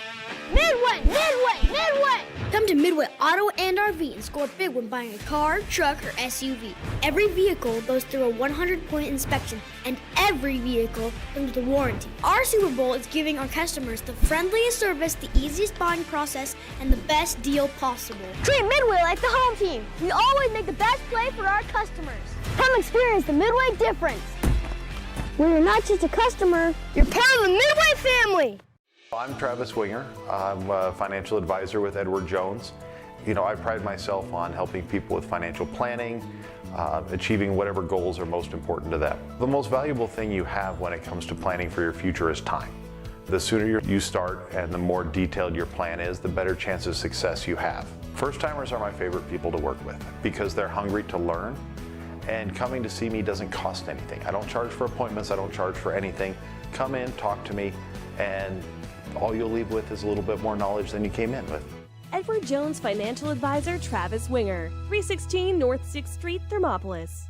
Midway! Midway! Midway! Come to Midway Auto and RV and score big when buying a car, truck, or SUV. Every vehicle goes through a 100-point inspection, and every vehicle comes with a warranty. Our Super Bowl is giving our customers the friendliest service, the easiest buying process, and the best deal possible. Treat Midway like the home team. We always make the best play for our customers. Come experience the Midway difference. Where you're not just a customer, you're part of the Midway family. I'm Travis Winger. I'm a financial advisor with Edward Jones. You know, I pride myself on helping people with financial planning, achieving whatever goals are most important to them. The most valuable thing you have when it comes to planning for your future is time. The sooner you start and the more detailed your plan is, the better chance of success you have. First-timers are my favorite people to work with because they're hungry to learn, and coming to see me doesn't cost anything. I don't charge for appointments, I don't charge for anything. Come in, talk to me, and all you'll leave with is a little bit more knowledge than you came in with. Edward Jones Financial Advisor Travis Winger, 316 North 6th Street, Thermopolis.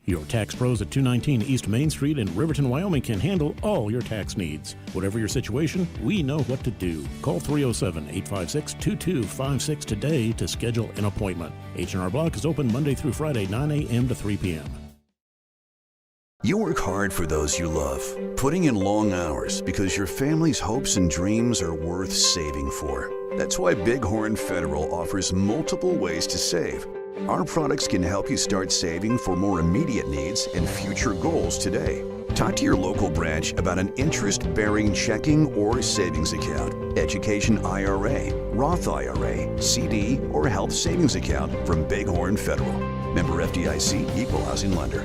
Your tax pros at 219 East Main Street in Riverton, Wyoming can handle all your tax needs. Whatever your situation, we know what to do. Call 307-856-2256 today to schedule an appointment. H&R Block is open Monday through Friday, 9 a.m. to 3 p.m. You work hard for those you love, putting in long hours because your family's hopes and dreams are worth saving for. That's why Big Horn Federal offers multiple ways to save. Our products can help you start saving for more immediate needs and future goals today. Talk to your local branch about an interest-bearing checking or savings account, education IRA, Roth IRA, CD, or health savings account from Big Horn Federal. Member FDIC, Equal Housing Lender.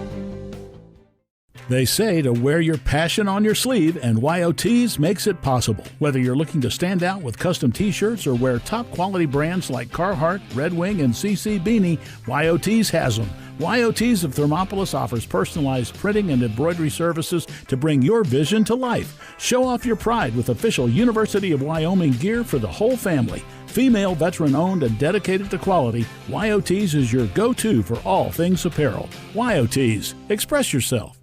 They say to wear your passion on your sleeve, and YOTs makes it possible. Whether you're looking to stand out with custom t-shirts or wear top quality brands like Carhartt, Red Wing, and CC Beanie, YOTs has them. YOTs of Thermopolis offers personalized printing and embroidery services to bring your vision to life. Show off your pride with official University of Wyoming gear for the whole family. Female, veteran-owned, and dedicated to quality, YOTs is your go-to for all things apparel. YOTs, express yourself.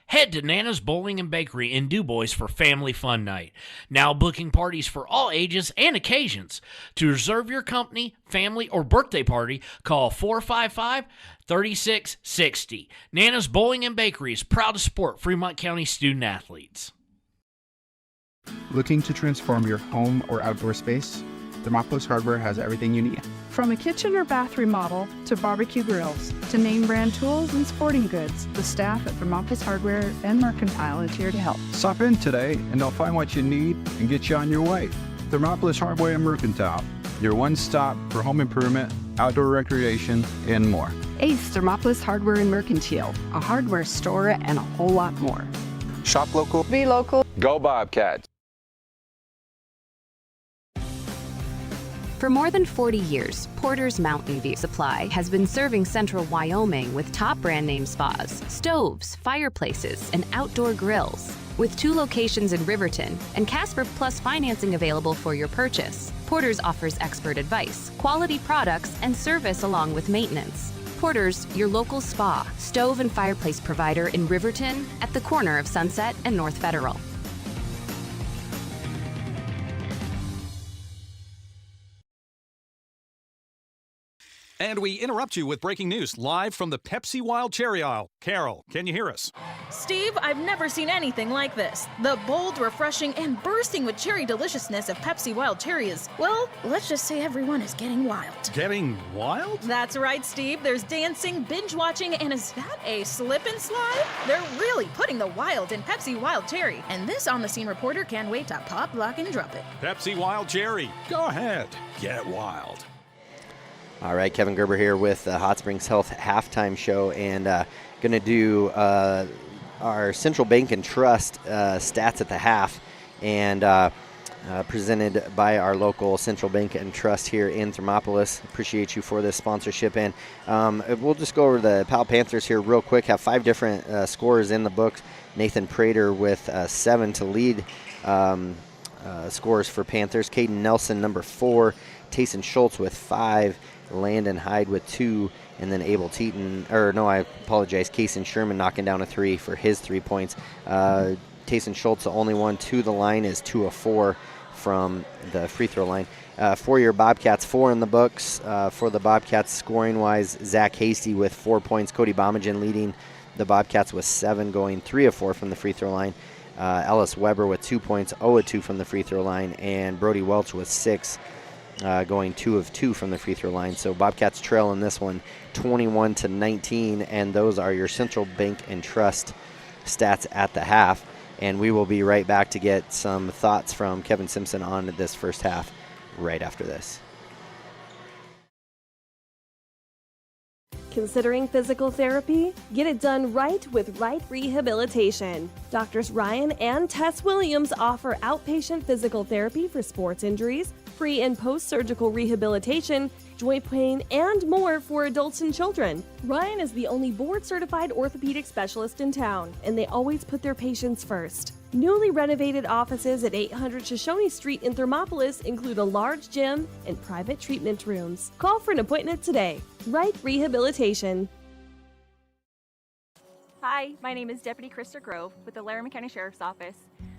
Head to Nana's Bowling and Bakery in DuBois for Family Fun Night. Now booking parties for all ages and occasions. To reserve your company, family, or birthday party, call 455-3660. Nana's Bowling and Bakery is proud to support Fremont County student athletes. Looking to transform your home or outdoor space? Thermopolis Hardware has everything you need. From a kitchen or bath remodel to barbecue grills to name brand tools and sporting goods, the staff at Thermopolis Hardware and Mercantile is here to help. Stop in today and they'll find what you need and get you on your way. Thermopolis Hardware and Mercantile, your one stop for home improvement, outdoor recreation, and more. Ace Thermopolis Hardware and Mercantile, a hardware store and a whole lot more. Shop local. Be local. Go Bobcats. For more than 40 years, Porter's Mountain View Supply has been serving central Wyoming with top brand name spas, stoves, fireplaces, and outdoor grills. With 2 locations in Riverton and Casper Plus financing available for your purchase, Porter's offers expert advice, quality products, and service along with maintenance. Porter's, your local spa, stove, and fireplace provider in Riverton at the corner of Sunset and North Federal. And we interrupt you with breaking news live from the Pepsi Wild Cherry aisle. Carol, can you hear us? Steve, I've never seen anything like this. The bold, refreshing, and bursting with cherry deliciousness of Pepsi Wild Cherry is, well, let's just say everyone is getting wild. Getting wild? That's right, Steve. There's dancing, binge-watching, and is that a slip and slide? They're really putting the wild in Pepsi Wild Cherry, and this on-the-scene reporter can't wait to pop, lock, and drop it. Pepsi Wild Cherry. Go ahead. Get wild. All right, Kevin Gerber here with the Hot Springs Health halftime show, and going to do our Central Bank and Trust stats at the half, and presented by our local Central Bank and Trust here in Thermopolis. Appreciate you for this sponsorship, and we'll just go over the Powell Panthers here real quick. Have 5 different scorers in the books. Nathan Prater with 7 to lead scores for Panthers. Caden Nelson, number 4. Tayson Schultz with 5. Landon Hyde with 2, and then Abel Teaton, Kaysen Sherman knocking down a 3 for his 3 points. Tayson Schultz, the only one to the line, is 2 of 4 from the free throw line. For your Bobcats, 4 in the books. For the Bobcats, scoring-wise, Zach Hasty with 4 points. Cody Bomagen leading the Bobcats with 7, going 3 of 4 from the free throw line. Ellis Weber with 2 points, 0 of 2 from the free throw line, and Brody Welch with 6. Going 2 of 2 from the free throw line. So Bobcats trail in this one 21-19, and those are your Central Bank and Trust stats at the half. And we will be right back to get some thoughts from Kevin Simpson on this first half right after this. Considering physical therapy? Get it done right with Right Rehabilitation. Doctors Ryan and Tess Williams offer outpatient physical therapy for sports injuries, pre- and post-surgical rehabilitation, joint pain, and more for adults and children. Ryan is the only board-certified orthopedic specialist in town, and they always put their patients first. Newly renovated offices at 800 Shoshone Street in Thermopolis include a large gym and private treatment rooms. Call for an appointment today. Right Rehabilitation. Hi, my name is Deputy Krista Grove with the Laramie County Sheriff's Office.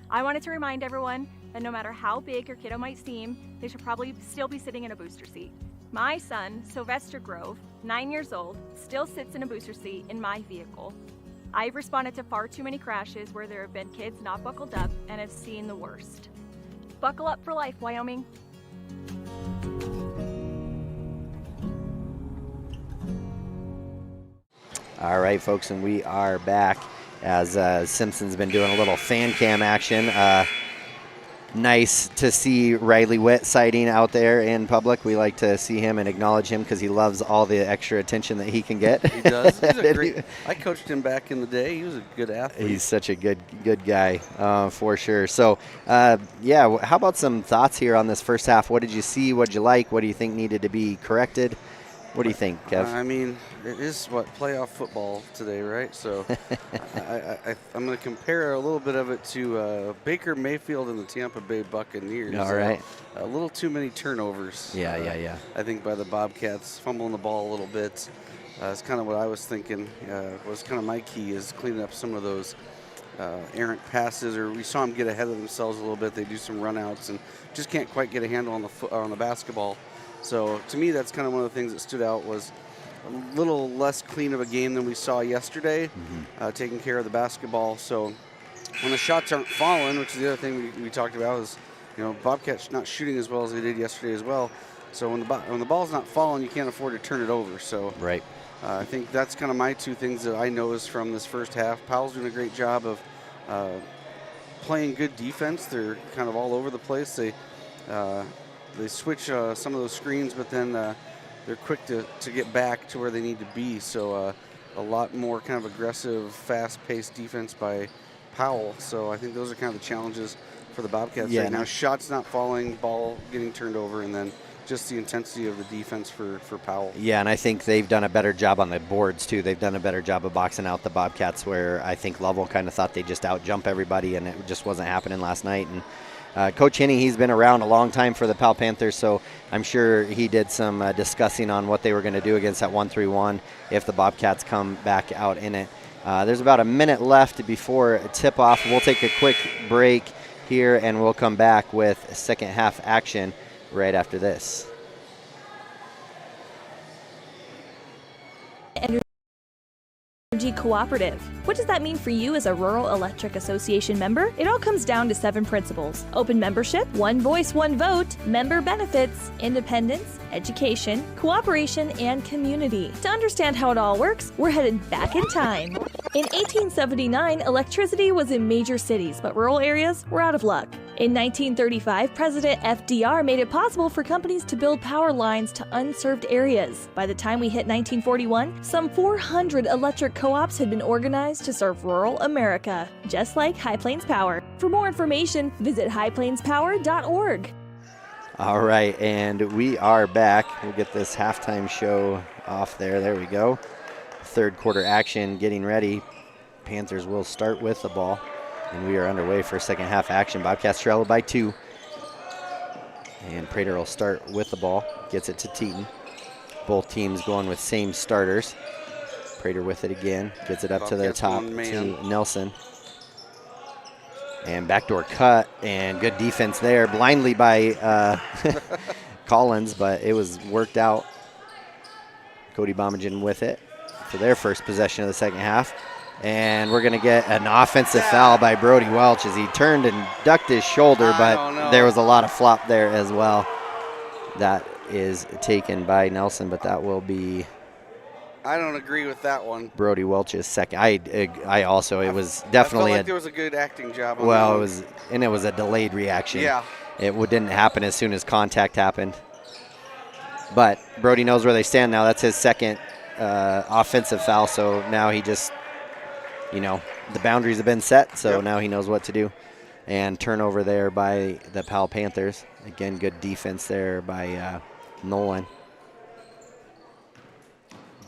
I wanted to remind everyone that no matter how big your kiddo might seem, they should probably still be sitting in a booster seat. My son, Sylvester Grove, 9 years old, still sits in a booster seat in my vehicle. I've responded to far too many crashes where there have been kids not buckled up and have seen the worst. Buckle up for life, Wyoming. All right, folks, and we are back as Simpson's been doing a little fan cam action. Nice to see Riley Witt sighting out there in public. We like to see him and acknowledge him because he loves all the extra attention that he can get. He does. He's a great. I coached him back in the day. He was a good athlete. He's such a good guy for sure. So, yeah, how about some thoughts here on this first half? What did you see? What did you like? What do you think needed to be corrected? What do you think, Kev? I mean, it is playoff football today, right? So I'm going to compare a little bit of it to Baker Mayfield and the Tampa Bay Buccaneers. All right. A little too many turnovers. Yeah. I think by the Bobcats, fumbling the ball a little bit. That's kind of what I was thinking. Was kind of my key is cleaning up some of those errant passes, or we saw them get ahead of themselves a little bit. They do some runouts and just can't quite get a handle on the basketball. So to me, that's kind of one of the things that stood out was a little less clean of a game than we saw yesterday, taking care of the basketball. So when the shots aren't falling, which is the other thing we talked about, is Bobcats not shooting as well as they did yesterday as well. So when the ball's not falling, you can't afford to turn it over. So right. I think that's kind of my two things that I noticed from this first half. Powell's doing a great job of playing good defense. They're kind of all over the place. They switch some of those screens, but then they're quick to get back to where they need to be. So a lot more kind of aggressive, fast-paced defense by Powell. So I think those are kind of the challenges for the Bobcats right now. Shots not falling, ball getting turned over, and then just the intensity of the defense for Powell. Yeah, and I think they've done a better job on the boards, too. They've done a better job of boxing out the Bobcats, where I think Lovell kind of thought they just out-jump everybody, and it just wasn't happening last night. And Coach Hinney, he's been around a long time for the Powell Panthers, so I'm sure he did some discussing on what they were going to do against that 1-3-1 if the Bobcats come back out in it. There's about a minute left before tip-off. We'll take a quick break here, and we'll come back with second half action right after this. Energy Cooperative. What does that mean for you as a Rural Electric Association member? It all comes down to 7 principles: open membership, one voice, one vote, member benefits, independence, education, cooperation, and community. To understand how it all works, we're headed back in time. In 1879, electricity was in major cities, but rural areas were out of luck. In 1935, President FDR made it possible for companies to build power lines to unserved areas. By the time we hit 1941, some 400 electric co-ops had been organized to serve rural America, just like High Plains Power. For more information, visit highplainspower.org. All right, and we are back. We'll get this halftime show off there. There we go. Third quarter action getting ready. Panthers will start with the ball, and we are underway for second half action. Bobcats trail by 2. And Prater will start with the ball, gets it to Teton. Both teams going with same starters. Prater with it again, gets it up to the top to Nelson. And backdoor cut, and good defense there, blindly by Collins, but it was worked out. Cody Bomagen with it for their first possession of the second half. And we're going to get an offensive foul by Brody Welch as he turned and ducked his shoulder, but there was a lot of flop there as well. That is taken by Nelson, but that will be... I don't agree with that one. Brody Welch's second. I also, it was definitely I felt like there was a good acting job on that well, one. it was a delayed reaction. Yeah. It didn't happen as soon as contact happened. But Brody knows where they stand now. That's his second offensive foul, so now he just, the boundaries have been set, so now he knows what to do. And turnover there by the Powell Panthers. Again, good defense there by Nolan.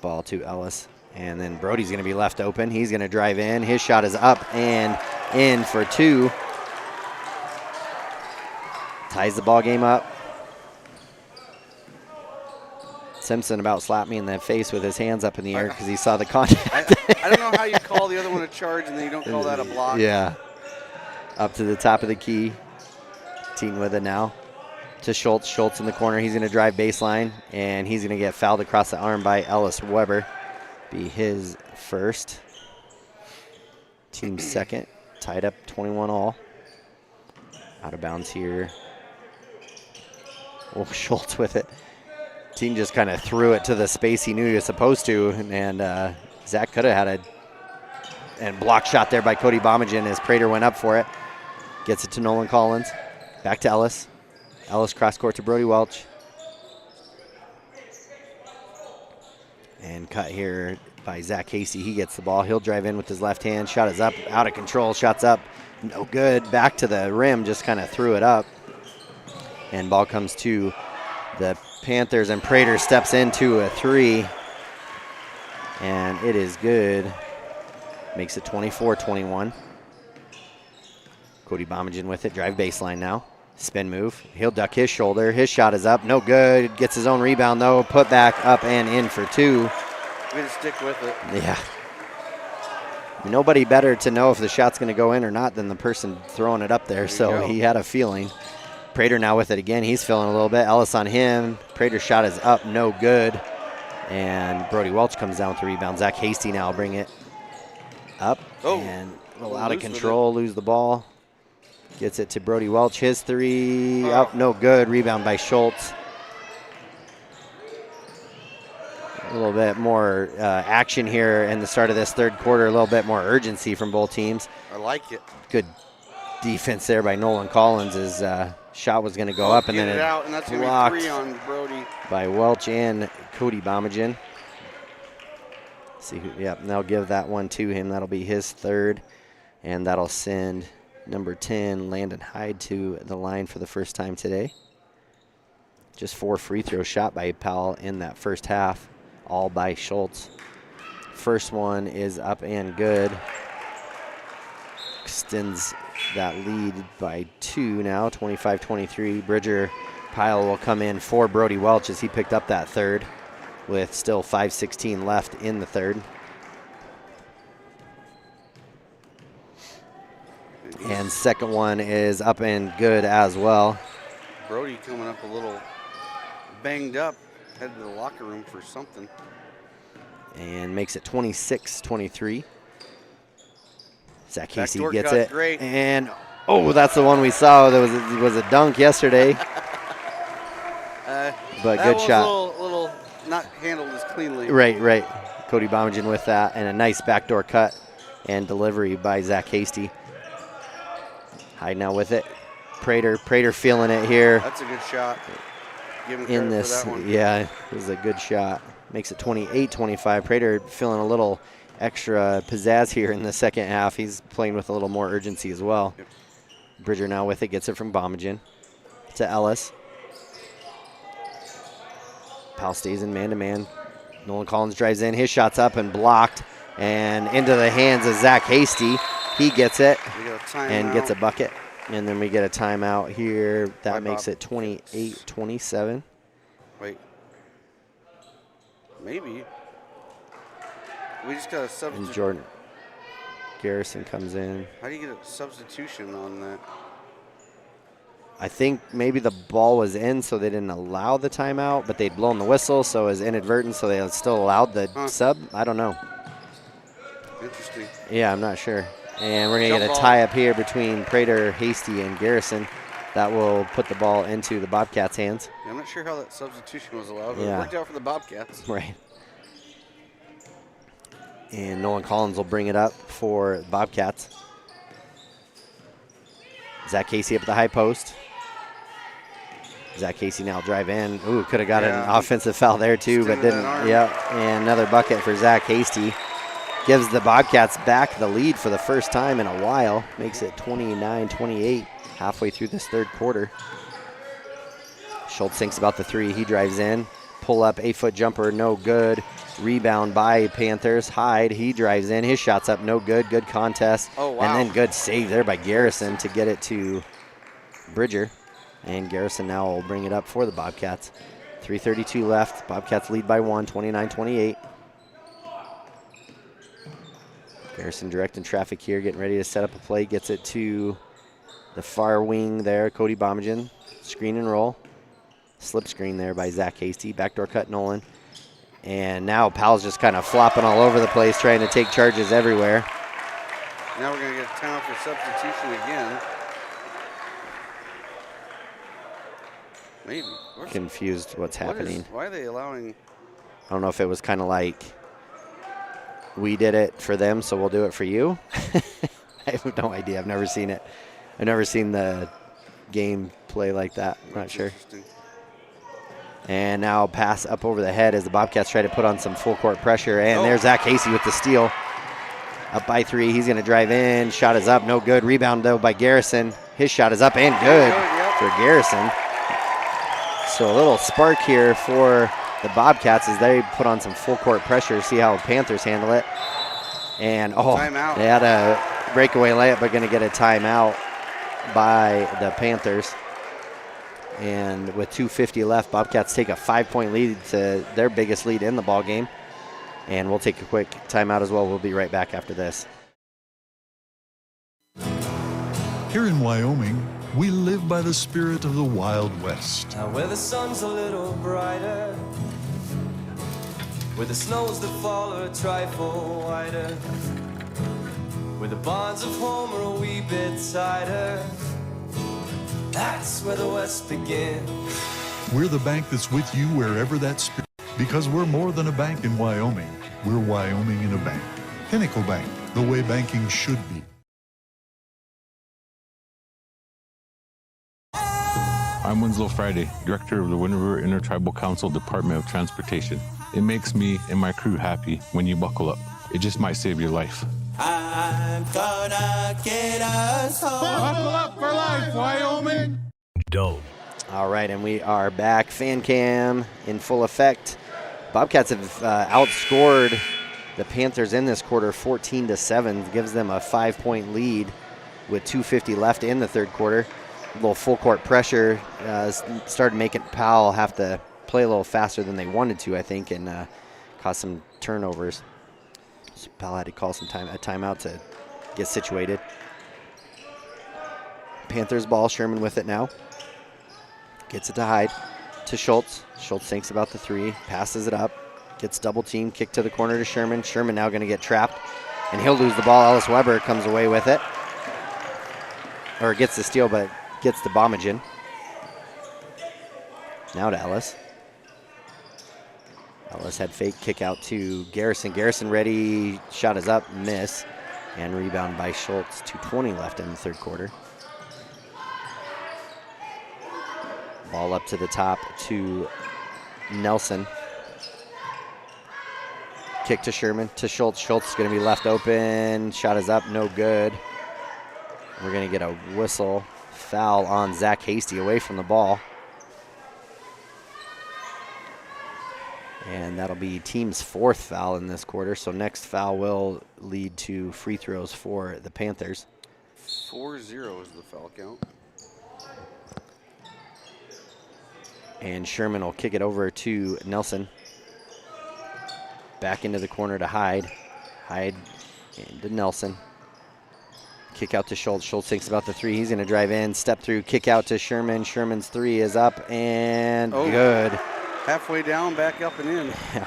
Ball to Ellis, and then Brody's going to be left open. He's going to drive in. His shot is up and in for 2. Ties the ball game up. Simpson about slapped me in the face with his hands up in the air because he saw the contact. I don't know how you call the other one a charge and then you don't call that a block. Yeah. Up to the top of the key. Team with it now. To Schultz. Schultz in the corner. He's going to drive baseline, and he's going to get fouled across the arm by Ellis Weber. Be his first. Team second. Tied up 21 all. Out of bounds here. Oh, Schultz with it. Team just kind of threw it to the space he knew he was supposed to, and Zach could have had a block shot there by Cody Bomagen as Prater went up for it. Gets it to Nolan Collins. Back to Ellis. Ellis cross court to Brody Welch. And cut here by Zach Casey. He gets the ball. He'll drive in with his left hand. Shot is up, out of control. Shot's up, no good. Back to the rim, just kind of threw it up. And ball comes to the Panthers, and Prater steps into a 3. And it is good. Makes it 24-21. Cody Bomagen with it. Drive baseline now. Spin move. He'll duck his shoulder. His shot is up. No good. Gets his own rebound, though. Put back up and in for 2. Way to stick with it. Yeah. Nobody better to know if the shot's going to go in or not than the person throwing it up there. So he had a feeling. Prater now with it again. He's feeling a little bit. Ellis on him. Prater's shot is up. No good. And Brody Welch comes down with the rebound. Zach Hasty now will bring it up. And a little out of control. Lose the ball. Gets it to Brody Welch. His 3 up. No good. Rebound by Schultz. A little bit more action here in the start of this third quarter. A little bit more urgency from both teams. I like it. Good defense there by Nolan Collins. His shot was going to go up, and then it out, and that's blocked gonna be 3 on Brody. by Welch and Cody Bomagen. See who? Yep, and they'll give that one to him. That'll be his 3rd, and that'll send number 10 Landon Hyde to the line for the first time today. Just 4 free throws shot by Powell in that first half, all by Schultz. First one is up and good. Extends that lead by 2 now, 25-23. Bridger Powell will come in for Brody Welch as he picked up that 3rd with still 5:16 left in the 3rd. And second one is up and good as well. Brody coming up a little banged up. Headed to the locker room for something. And makes it 26-23. Zach Casey Backdoor gets cut, it. great. And, oh, that's the one we saw. That was a dunk yesterday. But good shot. A little not handled as cleanly. Right. Cody Bomagen with that. And a nice backdoor cut and delivery by Zach Hasty. Hyde now with it. Prater feeling it here. That's a good shot. Give him In credit this, for that one. yeah, it was a good shot. Makes it 28-25. Prater feeling a little extra pizzazz here in the second half. He's playing with a little more urgency as well. Yep. Bridger now with it, gets it from Bomagen to Ellis. Powell stays in man-to-man. Nolan Collins drives in. His shot's up and blocked. And into the hands of Zach Hasty. He gets it and gets a bucket. And then we get a timeout here. That makes it 28-27. Wait. Maybe. We just got a substitution. And Jordan Garrison comes in. How do you get a substitution on that? I think maybe the ball was in, so they didn't allow the timeout, but they'd blown the whistle, so it was inadvertent, so they still allowed the sub. I don't know. Interesting. Yeah, I'm not sure. And we're going to get a tie up here between Prater, Hasty, and Garrison. That will put the ball into the Bobcats' hands. Yeah, I'm not sure how that substitution was allowed, but Yeah. it worked out for the Bobcats. Right. And Nolan Collins will bring it up for the Bobcats. Zach Casey up at the high post. Zach Casey now drive in. Ooh, could have got an offensive foul there too, but didn't. Yep, and another bucket for Zach Hasty. Gives the Bobcats back the lead for the first time in a while. Makes it 29-28 halfway through this third quarter. Schultz thinks about the 3. He drives in. Pull up, 8-foot jumper, no good. Rebound by Panthers. Hyde, he drives in. His shot's up, no good. Good contest. Oh, wow. And then good save there by Garrison to get it to Bridger. And Garrison now will bring it up for the Bobcats. 3:32 left. Bobcats lead by 1, 29-28. Garrison directing traffic here, getting ready to set up a play. Gets it to the far wing there, Cody Bomagen. Screen and roll. Slip screen there by Zach Hasty. Backdoor cut Nolan. And now Powell's just kind of flopping all over the place, trying to take charges everywhere. Now we're going to get a timeout for substitution again. Maybe. Confused what's happening. Why are they allowing? I don't know if it was kind of like, we did it for them, so we'll do it for you. I have no idea. I've never seen it. I've never seen the game play like that. I'm not sure. And now pass up over the head as the Bobcats try to put on some full court pressure. And there's Zach Casey with the steal. Up by 3. He's going to drive in. Shot is up. No good. Rebound, though, by Garrison. His shot is up and good for Garrison. So a little spark here for the Bobcats as they put on some full court pressure. See how Panthers handle it. And timeout. They had a breakaway layup, but going to get a timeout by the Panthers. And with 2:50 left, Bobcats take a 5-point lead to their biggest lead in the ball game. And we'll take a quick timeout as well. We'll be right back after this. Here in Wyoming, we live by the spirit of the Wild West. Now where the sun's a little brighter, where the snows that fall are a trifle whiter, where the bonds of home are a wee bit tighter, that's where the West begins. We're the bank that's with you wherever that spirit, because we're more than a bank in Wyoming. We're Wyoming in a bank. Pinnacle Bank, the way banking should be. I'm Winslow Friday, Director of the Wind River Intertribal Council Department of Transportation. It makes me and my crew happy when you buckle up. It just might save your life. I'm gonna get us home. Buckle up for life, Wyoming. Dope. All right, and we are back. Fan cam in full effect. Bobcats have outscored the Panthers in this quarter 14-7. Gives them a 5-point lead with 2:50 left in the third quarter. A little full court pressure started making Powell have to play a little faster than they wanted to, I think, and caused some turnovers. So Powell had to call a timeout to get situated. Panthers ball, Sherman with it now. Gets it to Hyde, to Schultz. Schultz thinks about the three, passes it up, gets double teamed, kick to the corner to Sherman. Sherman now going to get trapped, and he'll lose the ball. Ellis Weber comes away with it. Or gets the steal, but gets the Bomagen. Now to Ellis. Ellis had fake kick out to Garrison. Garrison ready, shot is up, miss, and rebound by Schultz. 2:20 left in the third quarter. Ball up to the top to Nelson. Kick to Sherman, to Schultz. Schultz is going to be left open. Shot is up, no good. We're going to get a whistle. Foul on Zach Hasty away from the ball. And that'll be team's 4th foul in this quarter. So next foul will lead to free throws for the Panthers. 4-0 is the foul count. And Sherman will kick it over to Nelson. Back into the corner to Hyde. Hyde into Nelson. Kick out to Schultz. Schultz thinks about the three. He's going to drive in, step through, kick out to Sherman. Sherman's three is up and good. Halfway down, back up and in. Yeah.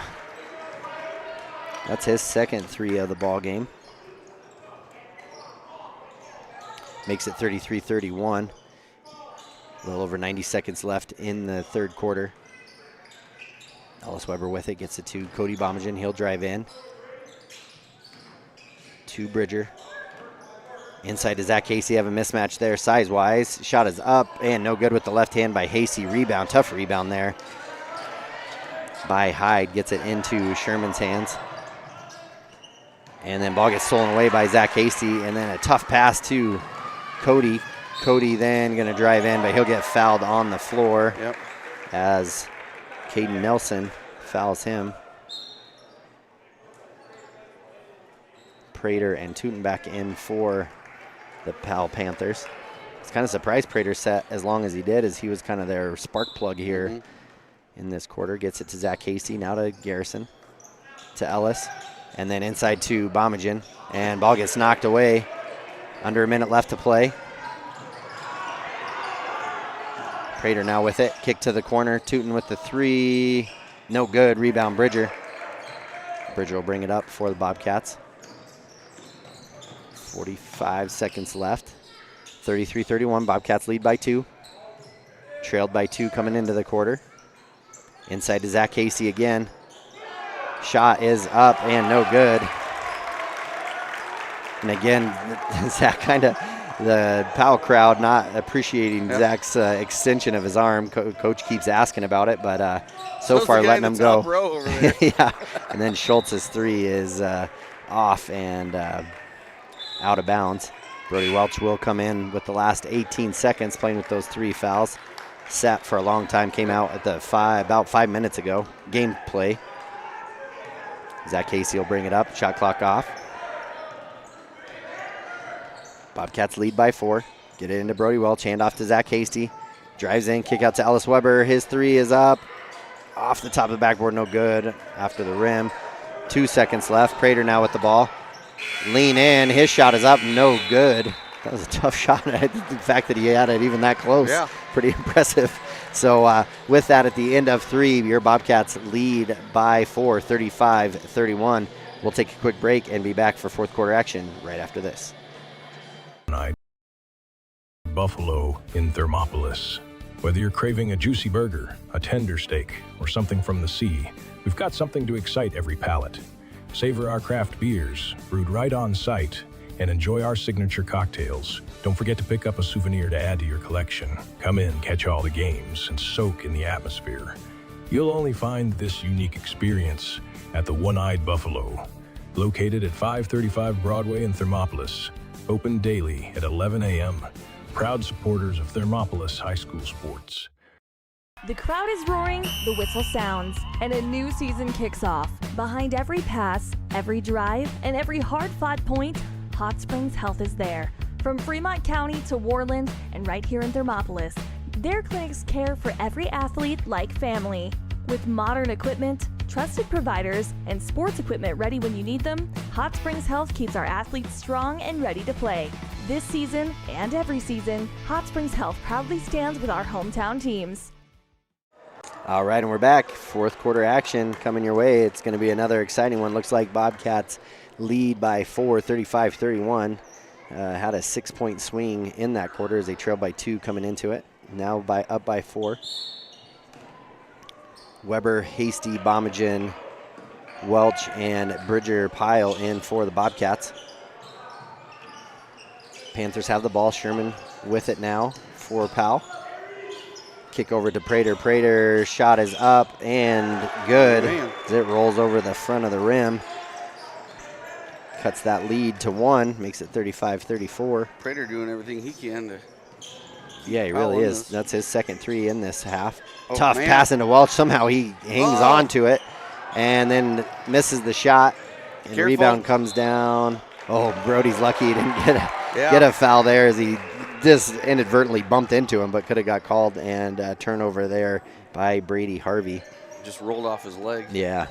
That's his second three of the ball game. Makes it 33-31. A little over 90 seconds left in the third quarter. Ellis Weber with it, gets it to Cody Bomagen. He'll drive in. To Bridger. Inside to Zach Hasty, have a mismatch there size-wise. Shot is up and no good with the left hand by Hasty. Rebound, tough rebound there by Hyde. Gets it into Sherman's hands. And then ball gets stolen away by Zach Hasty, and then a tough pass to Cody. Cody then going to drive in, but he'll get fouled on the floor as Caden Nelson fouls him. Prater and Tooten back in for the Powell Panthers. It's kind of surprised Prater sat as long as he did, as he was kind of their spark plug here in this quarter. Gets it to Zach Hasty, now to Garrison, to Ellis, and then inside to Bomagen, and ball gets knocked away. Under a minute left to play. Prater now with it, kick to the corner, Tooten with the three, no good, rebound Bridger. Bridger will bring it up for the Bobcats. 45 seconds left. 33-31, Bobcats lead by 2. Trailed by 2 coming into the quarter. Inside to Zach Hasty again. Shot is up and no good. And again, Zach kind of, the Powell crowd not appreciating Zach's extension of his arm. Coach keeps asking about it, but so far letting him go. Over there. Yeah, and then Schultz's three is off and out of bounds. Brody Welch will come in with the last 18 seconds playing with those 3 fouls. sat for a long time, came out at the about 5 minutes ago. Game play. Zach Casey will bring it up, shot clock off. Bobcats lead by 4. Get it into Brody Welch, hand off to Zach Hasty. Drives in, kick out to Ellis Weber. His 3 is up. Off the top of the backboard, no good. After the rim. 2 seconds left. Prater now with the ball. Lean in, his shot is up, no good. That was a tough shot. The fact that he had it even that close, pretty impressive. So with that, at the end of 3, your Bobcats lead by 4, 35-31. We'll take a quick break and be back for fourth quarter action right after this. Buffalo in Thermopolis. Whether you're craving a juicy burger, a tender steak, or something from the sea, we've got something to excite every palate. Savor our craft beers, brewed right on site, and enjoy our signature cocktails. Don't forget to pick up a souvenir to add to your collection. Come in, catch all the games, and soak in the atmosphere. You'll only find this unique experience at the One-Eyed Buffalo, located at 535 Broadway in Thermopolis, open daily at 11 a.m. Proud supporters of Thermopolis High School sports. The crowd is roaring, the whistle sounds, and a new season kicks off. Behind every pass, every drive, and every hard-fought point, Hot Springs Health is there. From Fremont County to Worland and right here in Thermopolis, their clinics care for every athlete like family. With modern equipment, trusted providers, and sports equipment ready when you need them, Hot Springs Health keeps our athletes strong and ready to play. This season and every season, Hot Springs Health proudly stands with our hometown teams. All right, and we're back. Fourth quarter action coming your way. It's going to be another exciting one. Looks like Bobcats lead by 4, 35-31. Had a 6-point swing in that quarter as they trailed by 2 coming into it. Now up by 4. Weber, Hasty, Bomagen, Welch, and Bridger Pyle in for the Bobcats. Panthers have the ball. Sherman with it now for Powell. Kick over to Prater. Prater shot is up and good. As it rolls over the front of the rim. Cuts that lead to 1, makes it 35-34. Prater doing everything he can to. Yeah, he really is. That's his second 3 in this half. Oh, Tough pass into Welch. Somehow he hangs on to it and then misses the shot. And the rebound comes down. Oh, Brody's lucky he didn't get a foul there as he just inadvertently bumped into him, but could have got called, and turnover there by Brady Harvey. Just rolled off his leg. Yeah.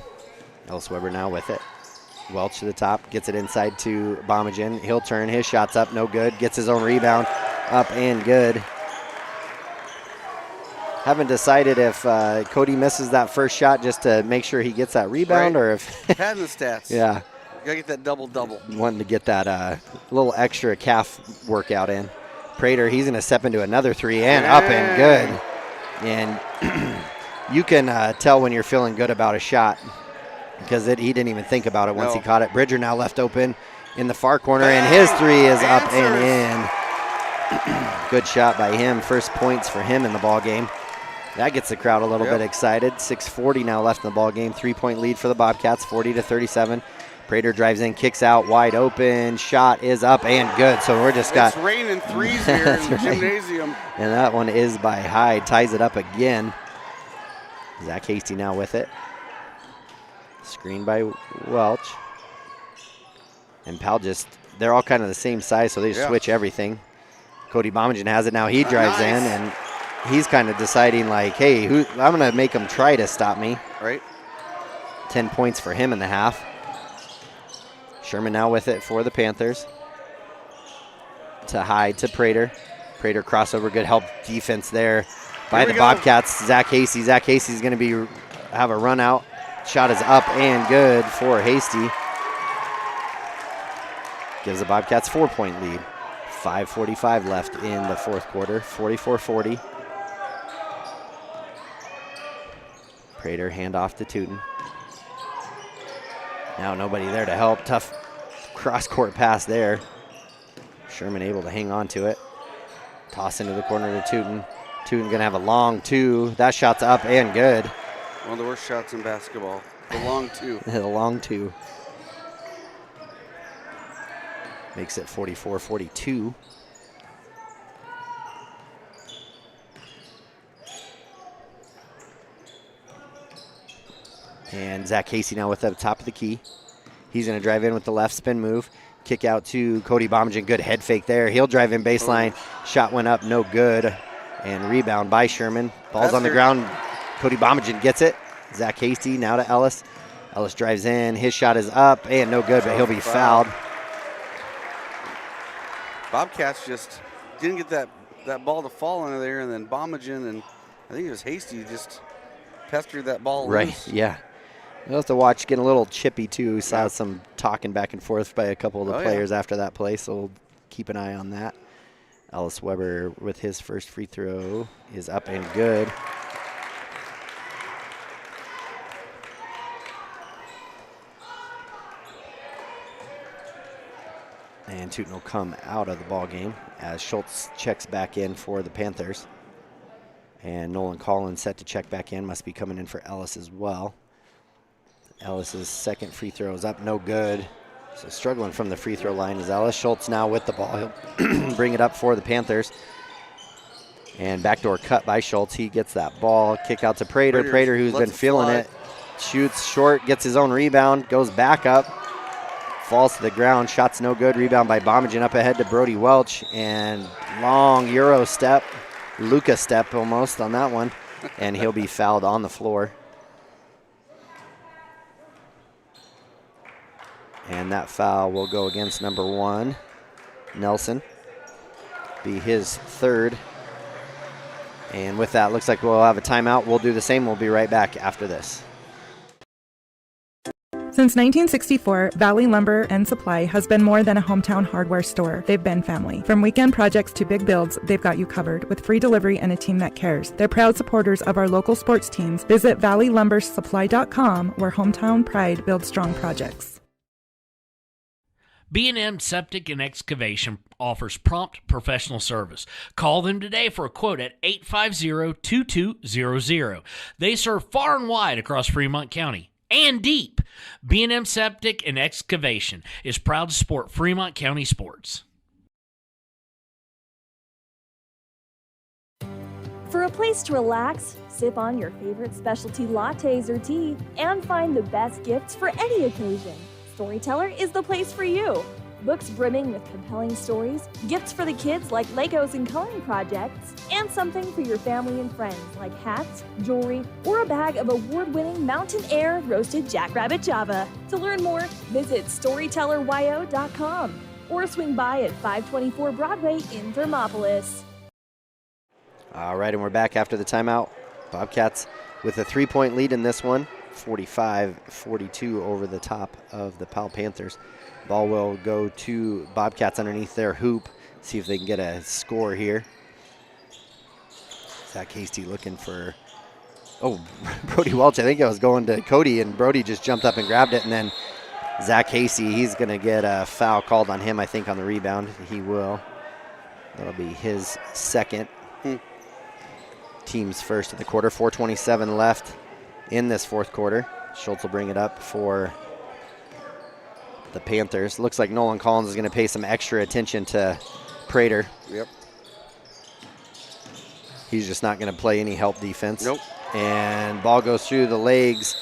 Ellis Weber now with it. Welch to the top, gets it inside to Bomagen. He'll turn, his shot's up, no good. Gets his own rebound, up and good. Haven't decided if Cody misses that first shot just to make sure he gets that rebound, or if had the stats. Yeah. Gotta get that double-double. Wanting to get that little extra calf workout in. Prater, he's going to step into another 3 and up and good. And you can tell when you're feeling good about a shot because he didn't even think about it once he caught it. Bridger now left open in the far corner, and his 3 is up and in. Good shot by him. First points for him in the ball game. That gets the crowd a little bit excited. 6:40 now left in the ball game. 3-point lead for the Bobcats, 40-37. Prater drives in, kicks out, wide open. Shot is up and good. So we're just got. It's raining 3s here in the gymnasium. And that one is by Hyde. Ties it up again. Zach Hasty now with it. Screen by Welch. And Powell they're all kind of the same size, so they just switch everything. Cody Bomagen has it now. He drives in, and he's kind of deciding, like, hey, I'm going to make him try to stop me. Right. 10 points for him in the half. Sherman now with it for the Panthers. To Hyde to Prater. Prater crossover, good help defense there by the Bobcats. Zach Hasty. Zach Hasty's going to have a run out. Shot is up and good for Hasty. Gives the Bobcats 4-point lead. 5:45 left in the fourth quarter. 44-40. Prater handoff to Tootin. Now nobody there to help. Tough cross-court pass there. Sherman able to hang on to it. Toss into the corner to Tootin. Tootin going to have a long 2. That shot's up and good. One of the worst shots in basketball. The long 2. The long 2. Makes it 44-42. And Zach Casey now with the top of the key. He's going to drive in with the left spin move. Kick out to Cody Bomagen. Good head fake there. He'll drive in baseline. Shot went up, no good. And rebound by Sherman. Ball's on the ground. Cody Bomagen gets it. Zach Hasty now to Ellis. Ellis drives in. His shot is up and no good, but he'll be fouled. Bobcats just didn't get that ball to fall into there, and then Bomagen and I think it was Hasty just pestered that ball loose. Yeah. We'll have to watch, getting a little chippy too. Saw some talking back and forth by a couple of the players after that play, so we'll keep an eye on that. Ellis Weber with his first free throw is up and good. And Tootin will come out of the ball game as Schultz checks back in for the Panthers. And Nolan Collins set to check back in, must be coming in for Ellis as well. Ellis's second free throw is up, no good. So struggling from the free throw line is Ellis. Schultz now with the ball. He'll bring it up for the Panthers. And backdoor cut by Schultz. He gets that ball. Kick out to Prater. Prater, who's been feeling it. Shoots short, gets his own rebound, goes back up. Falls to the ground. Shot's no good. Rebound by Bomagen up ahead to Brody Welch. And long Euro step. Luka step almost on that one. And he'll be fouled on the floor. And that foul will go against number 1, Nelson. Be his third. And with that, looks like we'll have a timeout. We'll do the same. We'll be right back after this. Since 1964, Valley Lumber and Supply has been more than a hometown hardware store. They've been family. From weekend projects to big builds, they've got you covered with free delivery and a team that cares. They're proud supporters of our local sports teams. Visit valleylumbersupply.com, where hometown pride builds strong projects. B&M Septic and Excavation offers prompt professional service. Call them today for a quote at 850-2200. They serve far and wide across Fremont County and deep. B&M Septic and Excavation is proud to support Fremont County sports. For a place to relax, sip on your favorite specialty lattes or tea, and find the best gifts for any occasion, Storyteller is the place for you. Books brimming with compelling stories, gifts for the kids like Legos and coloring projects, and something for your family and friends like hats, jewelry, or a bag of award-winning Mountain Air roasted Jackrabbit Java. To learn more, visit StorytellerYO.com or swing by at 524 Broadway in Thermopolis. All right, and we're back after the timeout. Bobcats with a 3-point lead in this one. 45-42 over the top of the Powell Panthers. Ball will go to Bobcats underneath their hoop. See if they can get a score here. Zach Hasty looking for, Brody Welch. I think I was going to Cody, and Brody just jumped up and grabbed it. And then Zach Hasty, he's going to get a foul called on him, I think, on the rebound. He will. That'll be his second. Team's first of the quarter. 4:27 left in this fourth quarter. Schultz will bring it up for the Panthers. Looks like Nolan Collins is going to pay some extra attention to Prater. Yep. He's just not going to play any help defense. Nope. And ball goes through the legs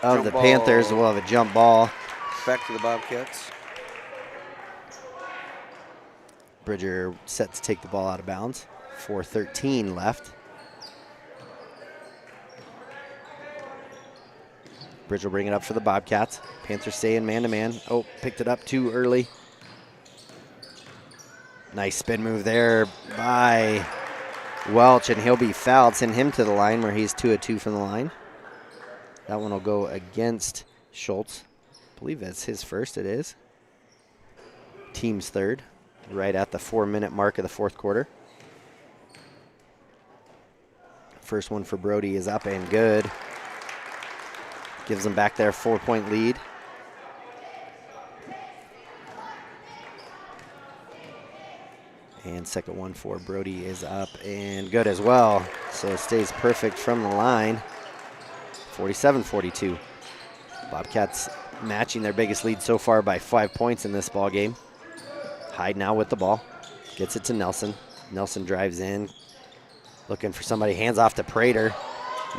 of the Panthers. We'll have a jump ball. Back to the Bobcats. Bridger set to take the ball out of bounds. 4:13 left. Bridge will bring it up for the Bobcats. Panthers staying man-to-man. Oh, picked it up too early. Nice spin move there by Welch, and he'll be fouled. Send him to the line where he's 2 of 2 from the line. That one will go against Schultz. I believe that's his first. It is. Team's third, right at the 4-minute mark of the fourth quarter. First one for Brody is up and good. Gives them back their 4-point lead. And second one for Brody is up and good as well. So it stays perfect from the line. 47-42. Bobcats matching their biggest lead so far by 5 points in this ball game. Hyde now with the ball. Gets it to Nelson. Nelson drives in. Looking for somebody. Hands off to Prater.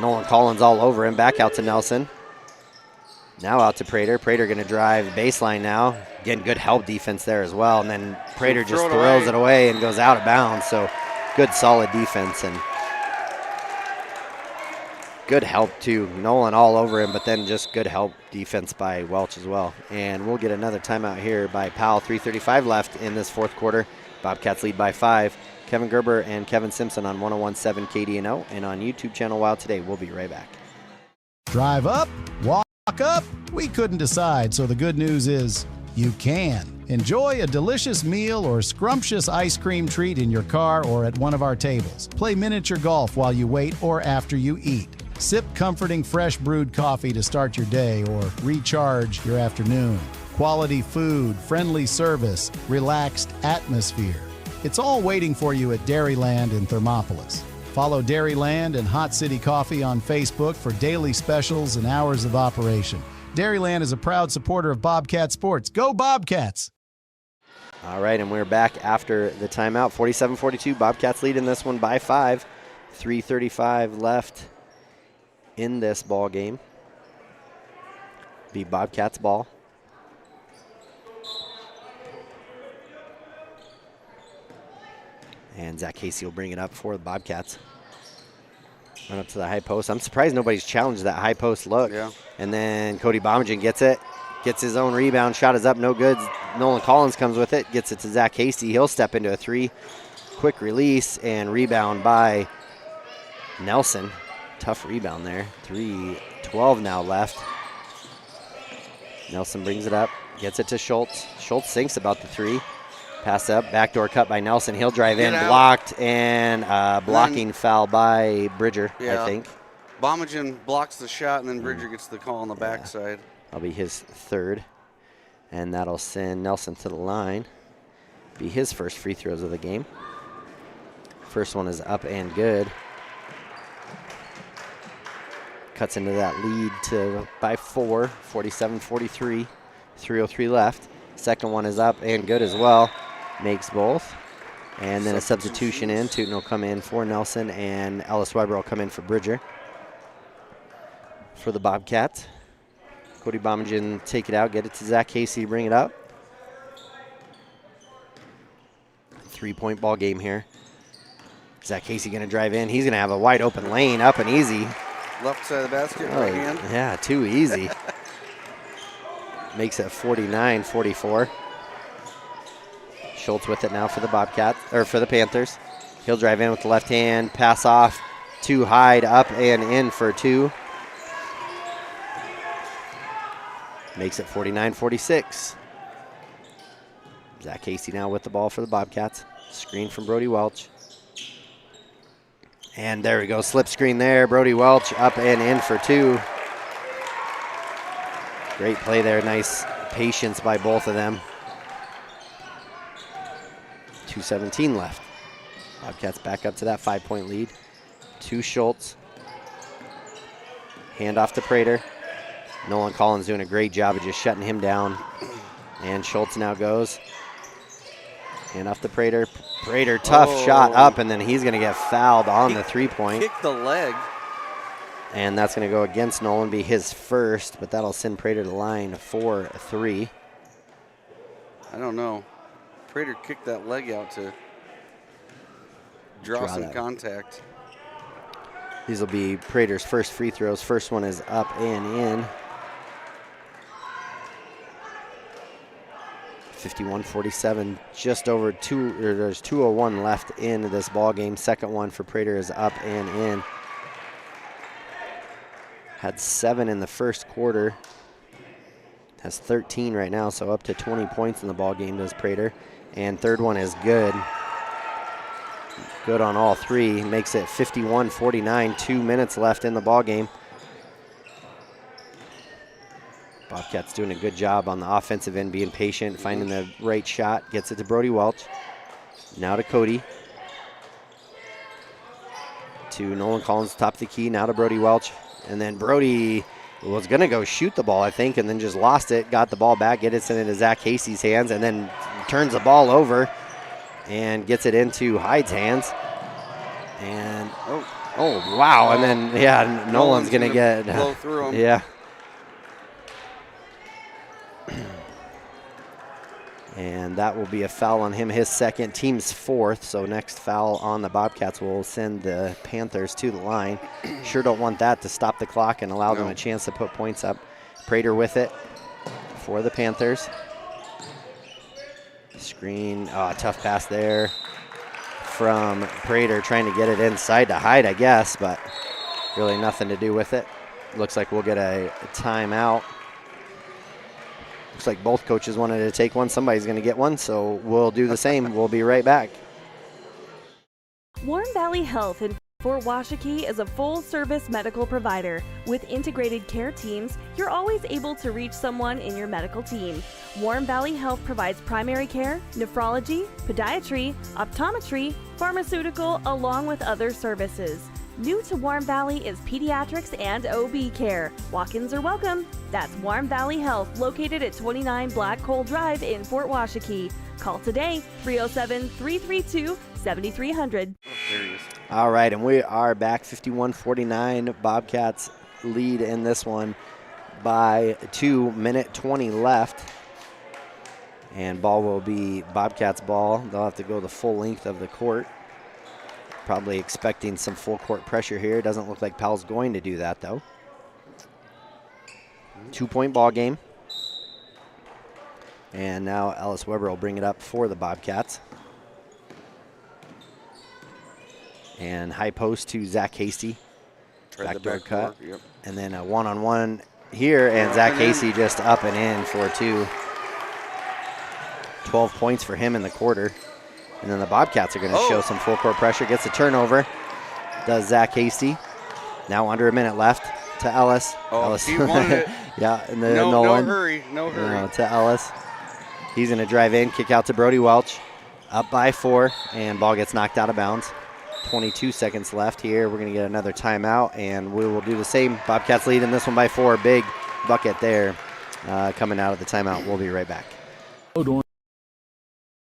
Nolan Collins all over him. Back out to Nelson. Now out to Prater. Prater going to drive baseline now. Getting good help defense there as well. And then Prater just throws it away and goes out of bounds. So good solid defense and good help too. Nolan all over him, but then just good help defense by Welch as well. And we'll get another timeout here by Powell. 3:35 left in this fourth quarter. Bobcats lead by 5. Kevin Gerber and Kevin Simpson on 101.7 KDNO and on YouTube channel Wild Today. We'll be right back. Drive up, walk up. We couldn't decide, so the good news is you can. Enjoy a delicious meal or scrumptious ice cream treat in your car or at one of our tables. Play miniature golf while you wait or after you eat. Sip comforting fresh brewed coffee to start your day or recharge your afternoon. Quality food, friendly service, relaxed atmosphere. It's all waiting for you at Dairyland in Thermopolis. Follow Dairyland and Hot City Coffee on Facebook for daily specials and hours of operation. Dairyland is a proud supporter of Bobcat Sports. Go Bobcats! All right, and we're back after the timeout. 47-42, Bobcats lead in this one by 5. 3:35 left in this ball game. Be Bobcats ball. And Zach Casey will bring it up for the Bobcats. Run up to the high post. I'm surprised nobody's challenged that high post look. Yeah. And then Cody Bomagen gets it. Gets his own rebound. Shot is up, no good. Nolan Collins comes with it. Gets it to Zach Casey. He'll step into a 3. Quick release and rebound by Nelson. Tough rebound there. 3:12 now left. Nelson brings it up. Gets it to Schultz. Schultz thinks about the 3. Pass up, backdoor cut by Nelson. He'll drive in, blocked, and blocking foul by Bridger, I think. Bomagen blocks the shot, and then Bridger gets the call on the backside. That'll be his 3rd, and that'll send Nelson to the line. Be his first free throws of the game. First one is up and good. Cuts into that lead by 4, 47-43, 3:03 left. Second one is up and good as well. Makes both. And then a substitution in. Tootin will come in for Nelson, and Ellis Weber will come in for Bridger. For the Bobcats. Cody Bomagen take it out, get it to Zach Casey, bring it up. 3-point ball game here. Zach Casey going to drive in. He's going to have a wide open lane, up and easy. Left side of the basket, right hand. Yeah, too easy. Makes it 49-44. Schultz with it now for the Bobcats, or for the Panthers. He'll drive in with the left hand, pass off to Hyde, up and in for 2. Makes it 49-46. Zach Casey now with the ball for the Bobcats. Screen from Brody Welch. And there we go, slip screen there. Brody Welch up and in for 2. Great play there, nice patience by both of them. 2:17 left. Bobcats back up to that 5-point lead. To Schultz. Hand off to Prater. Nolan Collins doing a great job of just shutting him down. And Schultz now goes. Hand off to Prater. Prater, tough shot up, and then he's going to get fouled on the 3-point. Kick the leg. And that's going to go against Nolan, be his first, but that'll send Prater to the line for 3. I don't know. Prater kicked that leg out to draw some contact. These will be Prater's first free throws. First one is up and in. 51-47, just over 2, or there's 2:01 left in this ball game. Second one for Prater is up and in. Had 7 in the first quarter. Has 13 right now, so up to 20 points in the ball game does Prater. And third one is good. Good on all 3. Makes it 51-49. 2 minutes left in the ball game. Bobcats doing a good job on the offensive end, being patient, finding the right shot. Gets it to Brody Welch. Now to Cody. To Nolan Collins, top of the key. Now to Brody Welch. And then Brody was going to go shoot the ball, I think, and then just lost it. Got the ball back, get it into Zach Casey's hands, and then turns the ball over and gets it into Hyde's hands. And, oh wow. And then, yeah, Nolan's going to get. Blow through him. Yeah. And that will be a foul on him, his second, team's fourth. So next foul on the Bobcats will send the Panthers to the line. Sure don't want that to stop the clock and allow them a chance to put points up. Prater with it for the Panthers. Screen, tough pass there from Prater, trying to get it inside to hide, I guess, but really nothing to do with it. Looks like we'll get a timeout. Looks like both coaches wanted to take one. Somebody's going to get one, so we'll do the same. We'll be right back. Warm Valley Health in Fort Washakie is a full-service medical provider. With integrated care teams, you're always able to reach someone in your medical team. Warm Valley Health provides primary care, nephrology, podiatry, optometry, pharmaceutical, along with other services. New to Warm Valley is pediatrics and OB care. Walk-ins are welcome. That's Warm Valley Health, located at 29 Black Coal Drive in Fort Washakie. Call today, 307-332-7300. All right, and we are back, 51-49. Bobcats lead in this one by 2 minute 20 left. And ball will be Bobcats ball. They'll have to go the full length of the court. Probably expecting some full court pressure here. Doesn't look like Powell's going to do that, though. 2-point ball game. And now Ellis Weber will bring it up for the Bobcats. And high post to Zach Hasty. Backdoor cut. Yep. And then a one-on-one here, and Zach Hasty just up and in for two. 12 points for him in the quarter. And then the Bobcats are going to show some full court pressure. Gets a turnover. Does Zach Hasty. Now under a minute left to Ellis. Ellis. He wanted it. Yeah, and then no Nolan. hurry. To Ellis. He's going to drive in, kick out to Brody Welch. Up by 4, and ball gets knocked out of bounds. 22 seconds left here. We're going to get another timeout, and we will do the same. Bobcats lead in this one by 4. Big bucket there coming out of the timeout. We'll be right back.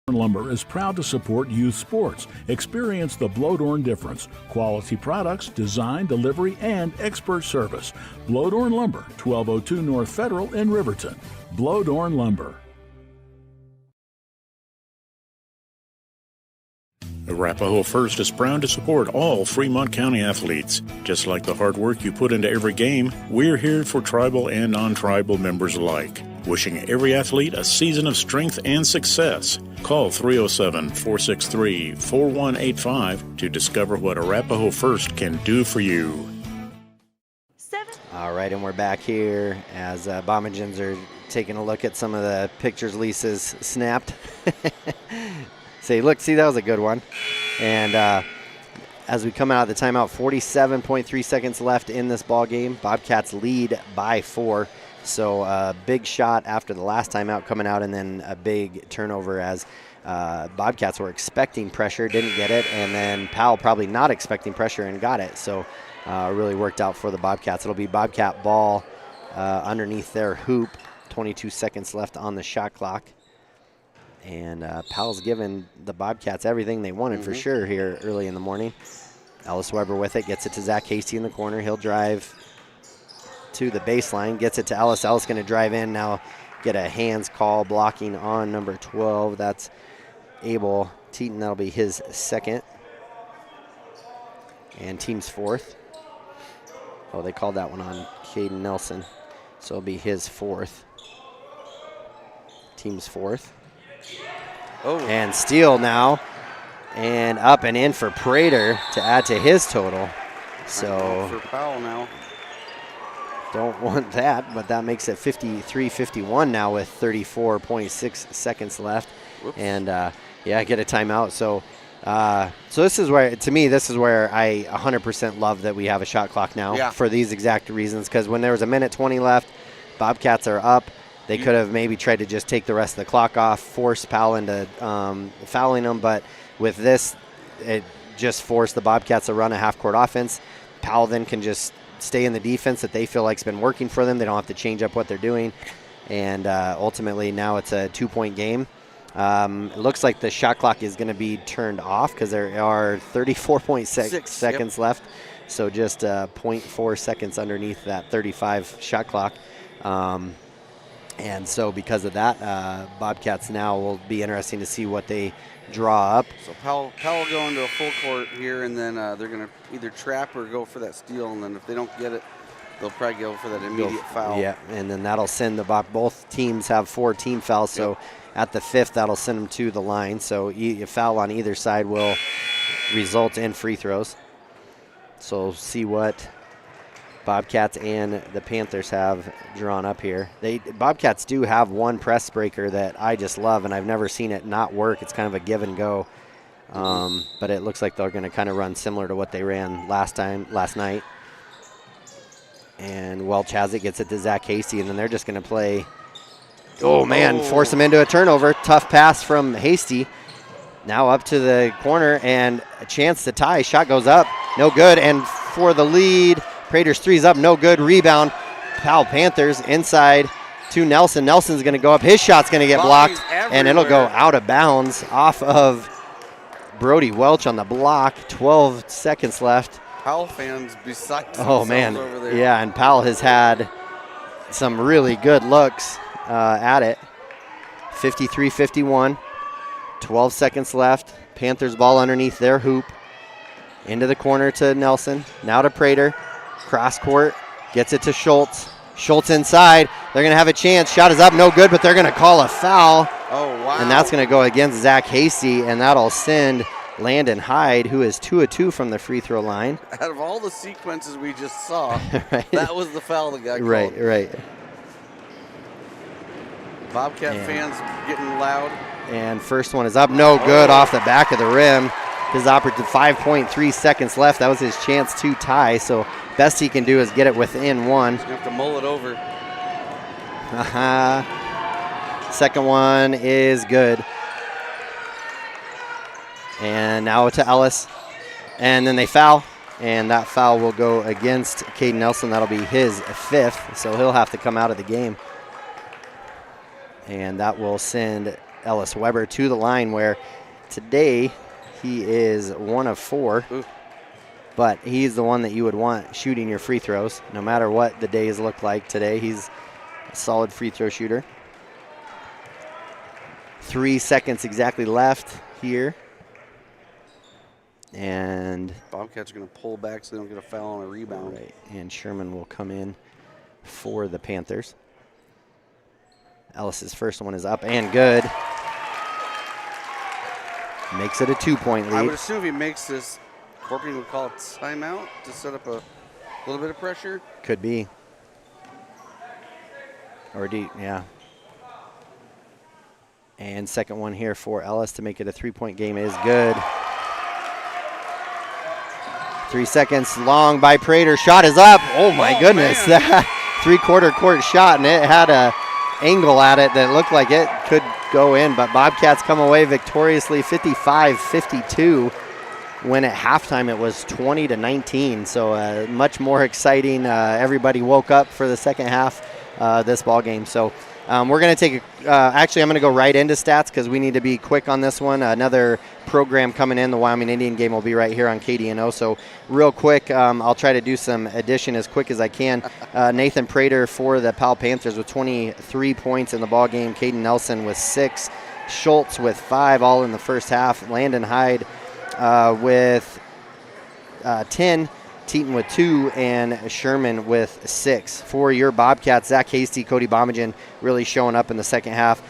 Lumber is proud to support youth sports. Experience the Blodorn difference. Quality products, design, delivery, and expert service. Blodorn Lumber, 1202 North Federal in Riverton. Blodorn Lumber. Arapahoe First is proud to support all Fremont County athletes. Just like the hard work you put into every game, we're here for tribal and non-tribal members alike. Wishing every athlete a season of strength and success. Call 307-463-4185 to discover what Arapahoe First can do for you. All right, and we're back here as Bomagens are taking a look at some of the pictures Lisa's snapped. Say, look, see, that was a good one. And as we come out of the timeout, 47.3 seconds left in this ball game. Bobcats lead by 4. So a big shot after the last timeout coming out, and then a big turnover as Bobcats were expecting pressure, didn't get it, and then Powell probably not expecting pressure and got it. So really worked out for the Bobcats. It'll be Bobcat ball underneath their hoop. 22 seconds left on the shot clock. And Powell's given the Bobcats everything they wanted for sure here early in the morning. Ellis Weber with it, gets it to Zach Hasty in the corner. He'll drive to the baseline, gets it to Ellis. Ellis going to drive in now, get a hands call blocking on number 12. That's Abel Teton. That'll be his second. And team's fourth. Oh, they called that one on Caden Nelson. So it'll be his fourth. Team's fourth. And steal now, and up and in for Prater to add to his total. So for Powell now. Don't want that, but that makes it 53-51 now with 34.6 seconds left. Whoops. And yeah, get a timeout. So this is where, to me, this is where I 100% love that we have a shot clock now for these exact reasons. Because when there was a minute 20 left, Bobcats are up. They could have maybe tried to just take the rest of the clock off, force Powell into fouling them, but with this, it just forced the Bobcats to run a half-court offense. Powell then can just stay in the defense that they feel like has been working for them. They don't have to change up what they're doing, and ultimately now it's a 2-point game. It looks like the shot clock is going to be turned off because there are 34.6 seconds left, so just 0.4 seconds underneath that 35 shot clock. And so because of that, Bobcats now will be interesting to see what they draw up. So Powell going to a full court here, and then they're going to either trap or go for that steal, and then if they don't get it, they'll probably go for that immediate foul. Yeah, and then that'll send both teams have 4 team fouls, so at the 5th, that'll send them to the line. So a foul on either side will result in free throws. So see what Bobcats and the Panthers have drawn up here. Bobcats do have one press breaker that I just love, and I've never seen it not work. It's kind of a give and go, but it looks like they're going to kind of run similar to what they ran last night. And Welch has it, gets it to Zach Hasty, and then they're just going to play. Oh man, force him into a turnover. Tough pass from Hasty. Now up to the corner and a chance to tie. Shot goes up, no good. And for the lead, Prater's three's up, no good. Rebound, Powell Panthers inside to Nelson. Nelson's going to go up. His shot's going to get blocked, and it'll go out of bounds off of Brody Welch on the block. 12 seconds left. Powell fans besides oh man, over there. Yeah, and Powell has had some really good looks at it. 53-51. 12 seconds left. Panthers ball underneath their hoop. Into the corner to Nelson. Now to Prater. Cross court. Gets it to Schultz. Schultz inside. They're going to have a chance. Shot is up. No good, but they're going to call a foul. Oh, wow. And that's going to go against Zach Hasty, and that'll send Landon Hyde, who is 2 of 2 from the free throw line. Out of all the sequences we just saw, right. That was the foul that got called. Right. Bobcat fans getting loud. And first one is up, no good, off the back of the rim. His opportunity, 5.3 seconds left. That was his chance to tie, so best he can do is get it within one. He's going to have to mull it over. Second one is good. And now to Ellis. And then they foul, and that foul will go against Caden Nelson. That'll be his 5th, so he'll have to come out of the game. And that will send Ellis Weber to the line, where today he is 1 of 4. Ooh. But he's the one that you would want shooting your free throws. No matter what the days look like today, he's a solid free throw shooter. 3 seconds exactly left here. And Bobcats are going to pull back so they don't get a foul on a rebound. Right. And Sherman will come in for the Panthers. Ellis's first one is up and good. Makes it a 2-point lead. I would assume if he makes this, Corping would call it timeout to set up a little bit of pressure. Could be. Or yeah. And second one here for Ellis to make it a 3-point game is good. 3 seconds long by Prater. Shot is up. Oh my goodness. That 3/4 court shot, and it had a angle at it that looked like it could go in, but Bobcats come away victoriously 55-52 when at halftime it was 20-19. So much more exciting. Everybody woke up for the second half this ball game. So we're going to take actually I'm going to go right into stats because we need to be quick on this one. Another program coming in, the Wyoming Indian game will be right here on KDNO. So real quick, I'll try to do some addition as quick as I can. Nathan Prater for the Powell Panthers with 23 points in the ball game. Caden Nelson with 6. Schultz with 5, all in the first half. Landon Hyde with 10. Teton with 2, and Sherman with 6. For your Bobcats, Zach Hasty, Cody Bomagen really showing up in the second half.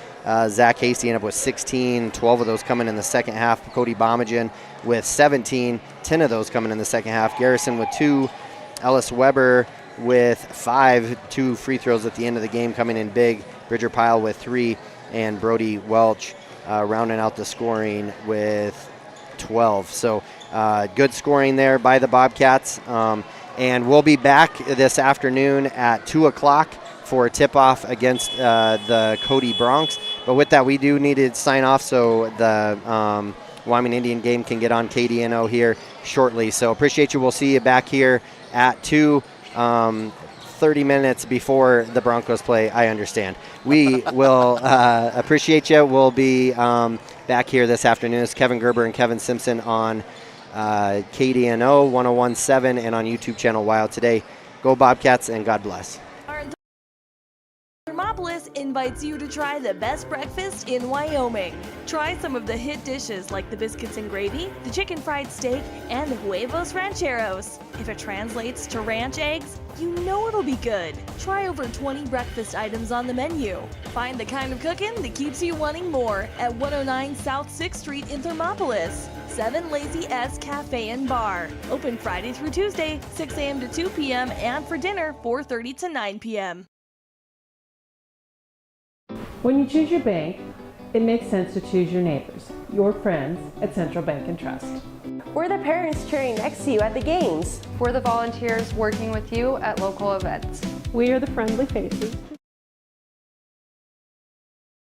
Zach Hasty ended up with 16, 12 of those coming in the second half. Cody Bomagen with 17, 10 of those coming in the second half. Garrison with 2, Ellis Weber with 5, 2 free throws at the end of the game coming in big. Bridger Pyle with 3, and Brody Welch rounding out the scoring with 12. So good scoring there by the Bobcats. And we'll be back this afternoon at 2 o'clock for a tip-off against the Cody Bronx. But with that, we do need to sign off so the Wyoming Indian game can get on KDNO here shortly. So appreciate you. We'll see you back here at 2, 30 minutes before the Broncos play. I understand. We will appreciate you. We'll be back here this afternoon. It's Kevin Gerber and Kevin Simpson on KDNO 101.7 and on YouTube channel Wild Today. Go Bobcats and God bless. Thermopolis is invites you to try the best breakfast in Wyoming. Try some of the hit dishes like the biscuits and gravy, the chicken fried steak, and the huevos rancheros. If it translates to ranch eggs, you know it'll be good. Try over 20 breakfast items on the menu. Find the kind of cooking that keeps you wanting more at 109 South 6th Street in Thermopolis. 7 Lazy S Cafe and Bar. Open Friday through Tuesday, 6 a.m. to 2 p.m. and for dinner, 4:30 to 9 p.m. When you choose your bank, it makes sense to choose your neighbors, your friends at Central Bank and Trust. We're the parents cheering next to you at the games. We're the volunteers working with you at local events. We are the friendly faces